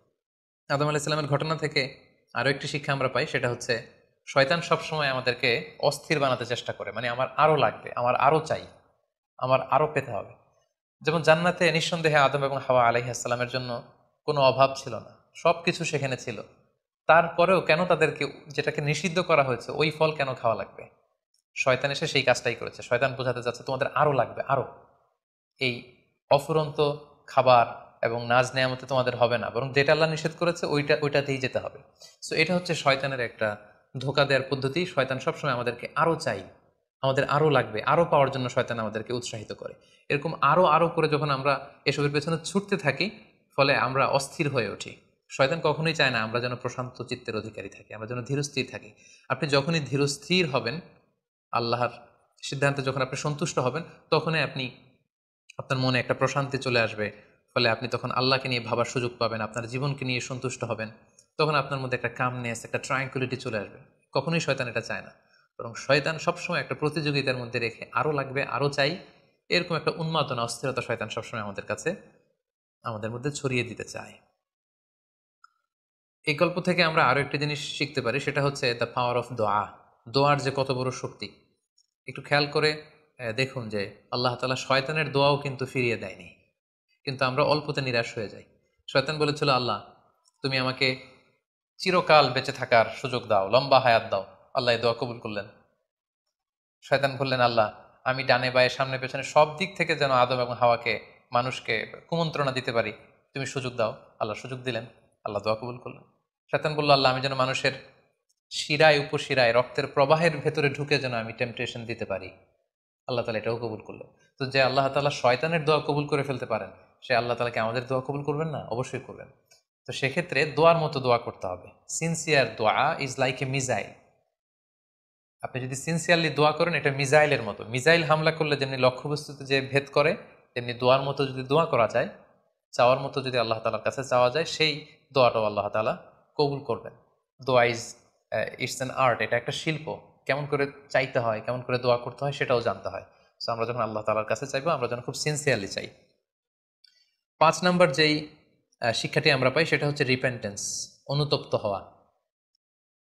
আদম আলাইহিস সালামের ঘটনা থেকে আরও একটি শিক্ষা আমরা পাই, সেটা হচ্ছে শয়তান সবসময় আমাদেরকে অস্থির বানাতে চেষ্টা করে, মানে আমার আরও লাগবে, আমার আরও চাই, আমার আরও পেতে হবে। যেমন জান্নাতে নিঃসন্দেহে আদম এবং হাওয়া আলাইহিস সালামের জন্য কোনো অভাব ছিল না, সব কিছু সেখানে ছিল। তারপরেও কেন তাদেরকে যেটাকে নিষিদ্ধ করা হয়েছে ওই ফল কেন খাওয়া লাগবে? শয়তান এসে সেই কাজটাই করেছে। শয়তান বোঝাতে চাচ্ছে তোমাদের আরও লাগবে, আরও। এই অফুরন্ত খাবার এবং নাজ নেয়ামতে তোমাদের হবে না, বরং যেটা আল্লাহ নিষেধ করেছে ওইটাতেই যেতে হবে। সো এটা হচ্ছে শয়তানের একটা ধোঁকা দেওয়ার পদ্ধতি। শয়তান সবসময় আমাদেরকে আরও চাই, আমাদের আরও লাগবে, আরও পাওয়ার জন্য শয়তান আমাদেরকে উৎসাহিত করে। এরকম আরও আরও করে যখন আমরা এসবের পেছনে ছুটতে থাকি, ফলে আমরা অস্থির হয়ে উঠি। শয়তান কখনোই চায় না আমরা যেন প্রশান্ত চিত্তের অধিকারী থাকি, আমরা যেন ধীরস্থির থাকি। আপনি যখনই ধীরস্থির হবেন, আল্লাহর সিদ্ধান্তে যখন আপনি সন্তুষ্ট হবেন, তখনই আপনি আপনার মনে একটা প্রশান্তি চলে আসবে। ফলে আপনি তখন আল্লাহকে নিয়ে ভাবার সুযোগ পাবেন, আপনার জীবনকে নিয়ে সন্তুষ্ট হবেন। তখন আপনার মধ্যে একটা কামনেস, একটা ট্রাঙ্কুলিটি চলে আসবে। কখনোই শয়তান এটা চায় না, বরং শয়তান সবসময় একটা প্রতিযোগিতার মধ্যে রেখে আরও লাগবে, আরও চাই, এরকম একটা উন্মাদনা, অস্থিরতা শয়তান সবসময় আমাদের কাছে, আমাদের মধ্যে ছড়িয়ে দিতে চায়। এই গল্প থেকে আমরা আরও একটি জিনিস শিখতে পারি, সেটা হচ্ছে দ্য পাওয়ার অফ দোয়া। দোয়ার যে কত বড় শক্তি, একটু খেয়াল করে দেখুন যে আল্লাহ তাআলা শয়তানের দোয়াও কিন্তু ফিরিয়ে দেয়নি, কিন্তু আমরা অল্পতে নিরাশ হয়ে যাই। শয়তান বলেছিল আল্লাহ তুমি আমাকে চিরকাল বেঁচে থাকার সুযোগ দাও, লম্বা হায়াত দাও। আল্লাহ এই দোয়া কবুল করলেন। শয়তান বললেন আল্লাহ আমি ডানে বায়ে সামনে পেছনে সব দিক থেকে যেন আদম এবং হাওয়াকে, মানুষকে কুমন্ত্রণা দিতে পারি, তুমি সুযোগ দাও। আল্লাহ সুযোগ দিলেন, আল্লাহ দোয়া কবুল করলেন। শয়তান বলল আল্লাহ আমি যেন মানুষের শিরায় উপশিরায় রক্তের প্রবাহের ভেতরে ঢুকে যেন আমি টেম্পটেশন দিতে পারি। আল্লাহ তালা এটাও কবুল করলেন। তো যে আল্লাহ তালা শয়তানের দোয়া কবুল করে ফেলতে পারেন, সে আল্লাহ তালাকে আমাদের দোয়া কবুল করবেন না? অবশ্যই করবেন। তো সেক্ষেত্রে দোয়ার মতো দোয়া করতে হবে। সিনসিয়ার দোয়া ইজ লাইক এ মিজাইল। আপনি যদি সিনসিয়ারলি দোয়া করেন, এটা মিজাইলের মতো। মিজাইল হামলা করলে যেমনি লক্ষ্যবস্তুতে যে ভেদ করে, তেমনি দোয়ার মতো যদি দোয়া করা যায়, চাওয়ার মতো যদি আল্লাহ তালার কাছে চাওয়া যায়, সেই দোয়াটাও আল্লাহ তালা কবুল করবেন। দোয়া ইজ ইটস অ্যান আর্ট, এটা একটা শিল্প। কেমন করে চাইতে হয়, কেমন করে দোয়া করতে হয়, সেটাও জানতে হয়। সো আমরা যখন আল্লাহ তালার কাছে চাইবো, আমরা যেন খুব সিনসিয়ারলি চাই। 5 নম্বর যেই শিক্ষাটি আমরা পাই, সেটা হচ্ছে রিপেন্টেন্স, অনুতপ্ত হওয়া।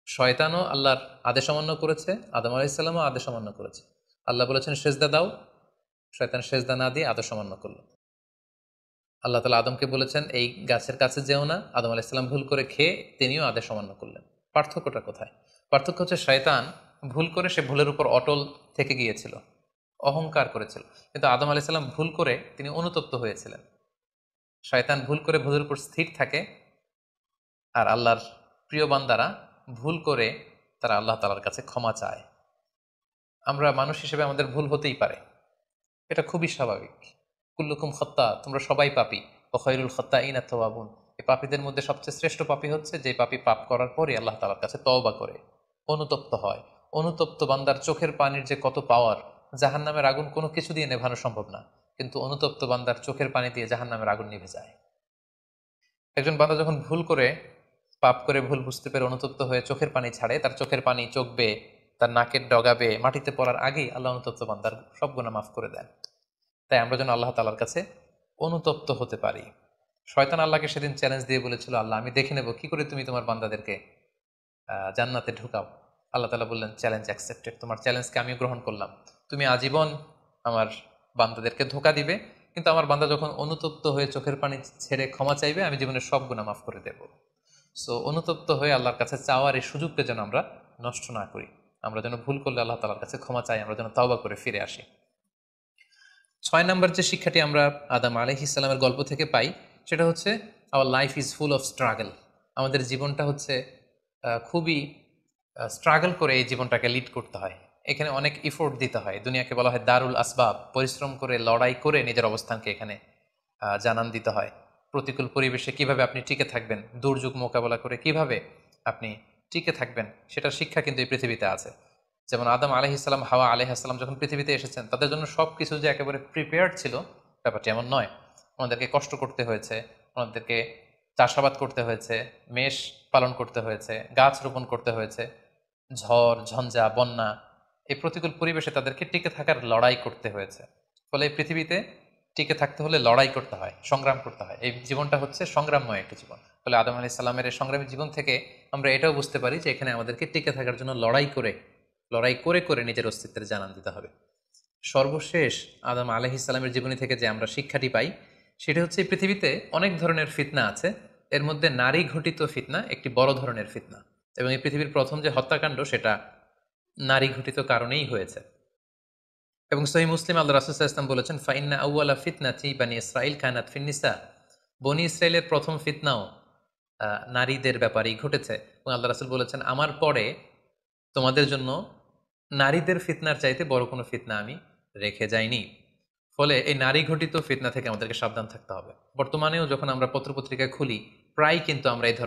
শয়তানও আল্লাহর আদেশ অমান্য করেছে, আদম আলাইহিস সালামও আদেশ অমান্য করেছে। আল্লাহ বলেছেন সেজদা দাও, শয়তান সেজদা না দিয়ে আদেশ অমান্য করল। আল্লাহ তাআলা আদমকে বলেছেন এই গাছের কাছে যেও না, আদম আলাইহিস সালাম ভুল করে খেয়ে তিনিও আদেশ অমান্য করলেন। পার্থক্যটা কোথায়? পার্থক্য হচ্ছে শয়তান ভুল করে সে ভুলের উপর অটল থেকে গিয়েছিল, অহংকার করেছিল। কিন্তু আদম আলাইহিস সালাম ভুল করে তিনি অনুতপ্ত হয়েছিলেন। শয়তান ভুল করে ভুলের উপর স্থির থাকে, আর আল্লাহর প্রিয় বান্দারা ভুল করে তারা আল্লাহ তাআলার কাছে ক্ষমা চায়। আমরা মানুষ হিসেবে আমাদের ভুল হতেই পারে, এটা খুবই স্বাভাবিক। কুল্লুকুম খত্তা, তোমরা সবাই পাপী, ও খৈরুল খত্তাইনা তাওয়াবুন। এই পাপীদের মধ্যে সবচেয়ে শ্রেষ্ঠ পাপী হচ্ছে যে পাপী পাপ করার পরই আল্লাহ তাআলার কাছে তওবা করে, অনুতপ্ত হয়। অনুতপ্ত বান্দার চোখের পানির যে কত পাওয়ার, জাহান্নামের আগুন কোনো কিছু দিয়ে নেভানো সম্ভব না, কিন্তু অনুতপ্ত বান্দার চোখের পানি দিয়ে জাহান্নামের আগুন নিভে যায়। একজন বান্দা যখন ভুল করে, পাপ করে, ভুল বুঝতে পেরে অনুতপ্ত হয়ে চোখের পানি ছাড়ে, তার চোখের পানি চোখ বেয়ে, তার নাকের ডগা বেয়ে মাটিতে পড়ার আগেই আল্লাহ অনুতপ্ত বান্দার সব গুনাহ মাফ করে দেন। তাই আমরা যেন আল্লাহ তাআলার কাছে অনুতপ্ত হতে পারি। শয়তান আল্লাহকে সেদিন চ্যালেঞ্জ দিয়ে বলেছিল আল্লাহ আমি দেখে নেব কি করে তুমি তোমার বান্দাদেরকে জান্নাতে ঢুকাও। আল্লাহ তাআলা বললেন, চ্যালেঞ্জ অ্যাকসেপ্টেড, তোমার চ্যালেঞ্জকে আমি গ্রহণ করলাম। তুমি আজীবন আমার বান্দাদেরকে ধোঁকা দিবে, কিন্তু আমার বান্দা যখন অনুতপ্ত হয়ে চোখের পানি ছেড়ে ক্ষমা চাইবে, আমি জীবনের সব গুনাহ মাফ করে দেব। সো অনুতপ্ত হয়ে আল্লাহর কাছে চাওয়ার এই সুযোগটা যেন আমরা নষ্ট না করি। আমরা যেন ভুল করলে আল্লাহ তাআলার কাছে ক্ষমা চাই, আমরা যেন তওবা করে ফিরে আসি। 6 নম্বর যে শিক্ষাটি আমরা আদম আলাইহিস সালামের গল্প থেকে পাই, সেটা হচ্ছে our life is full of struggle. আমাদের জীবনটা হচ্ছে খুবই স্ট্রাগল করে এই জীবনটাকে লিড করতে হয়। এখানে অনেক ইফোর্ট দিতে হয়। দুনিয়াকে বলা হয় দারুল আসবাব, পরিশ্রম করে লড়াই করে নিজের অবস্থানকে এখানে জানান দিতে হয়। প্রতিকূল পরিবেশে কিভাবে আপনি টিকে থাকবেন, দুর্যোগ মোকাবেলা করে কিভাবে আপনি টিকে থাকবেন, সেটার শিক্ষা কিন্তু এই পৃথিবীতে আছে। যেমন আদম আলাইহিসসালাম, হাওয়া আলাইহিসসালাম যখন পৃথিবীতে এসেছেন, তাদের জন্য সব কিছু যে একেবারে প্রিপেয়ার্ড ছিল, ব্যাপারটি এমন নয়। ওনাদেরকে কষ্ট করতে হয়েছে, ওনাদেরকে চাষাবাদ করতে হয়েছে, মেষ পালন করতে হয়েছে, গাছ রোপণ করতে হয়েছে, ঝড় ঝঞ্ঝা বন্যা, এই প্রতিকূল পরিবেশে তাদেরকে টিকে থাকার লড়াই করতে হয়েছে। ফলে এই পৃথিবীতে টিকে থাকতে হলে লড়াই করতে হয়, সংগ্রাম করতে হয়। এই জীবনটা হচ্ছে সংগ্রামময় একটা জীবন। ফলে আদম আলাইহিস সালামের এই সংগ্রামী জীবন থেকে আমরা এটাও বুঝতে পারি যে এখানে আমাদেরকে টিকে থাকার জন্য লড়াই করে করে নিজের অস্তিত্বের জানান দিতে হবে। সর্বশেষ আদম আলাইহিস সালামের জীবনী থেকে যে আমরা শিক্ষাটি পাই, সেটা হচ্ছে এই পৃথিবীতে অনেক ধরনের ফিতনা আছে, এর মধ্যে নারী ঘটিত ফিতনা একটি বড় ধরনের ফিতনা, এবং এই পৃথিবীর প্রথম যে হত্যাকাণ্ড সেটা নারী ঘটিত কারণেই হয়েছে। এবং সহিহ মুসলিম আল্লাহ রাসূল সাল্লাল্লাহু আলাইহি ওয়াসাল্লাম বলেছেন, ফাইন্না আউওয়ালা ফিতনাতি বানি ইসরাঈল কানাত ফিন-নিসা। বনি ইসরাইলের প্রথম ফিতনাও নারীদের ব্যাপারেই ঘটেছে। এবং আল্লাহ রাসূল বলেছেন, আমার পরে তোমাদের জন্য নারীদের ফিতনার চাইতে বড় কোনো ফিতনা আমি রেখে যাইনি। ফলে এই নারী ঘটিত ফিতনা থেকে আমাদেরকে সাবধান থাকতে হবে। বর্তমানেও যখন আমরা পত্রপত্রিকা খুলি, প্রায় কিন্তু আমরা এই ধরনের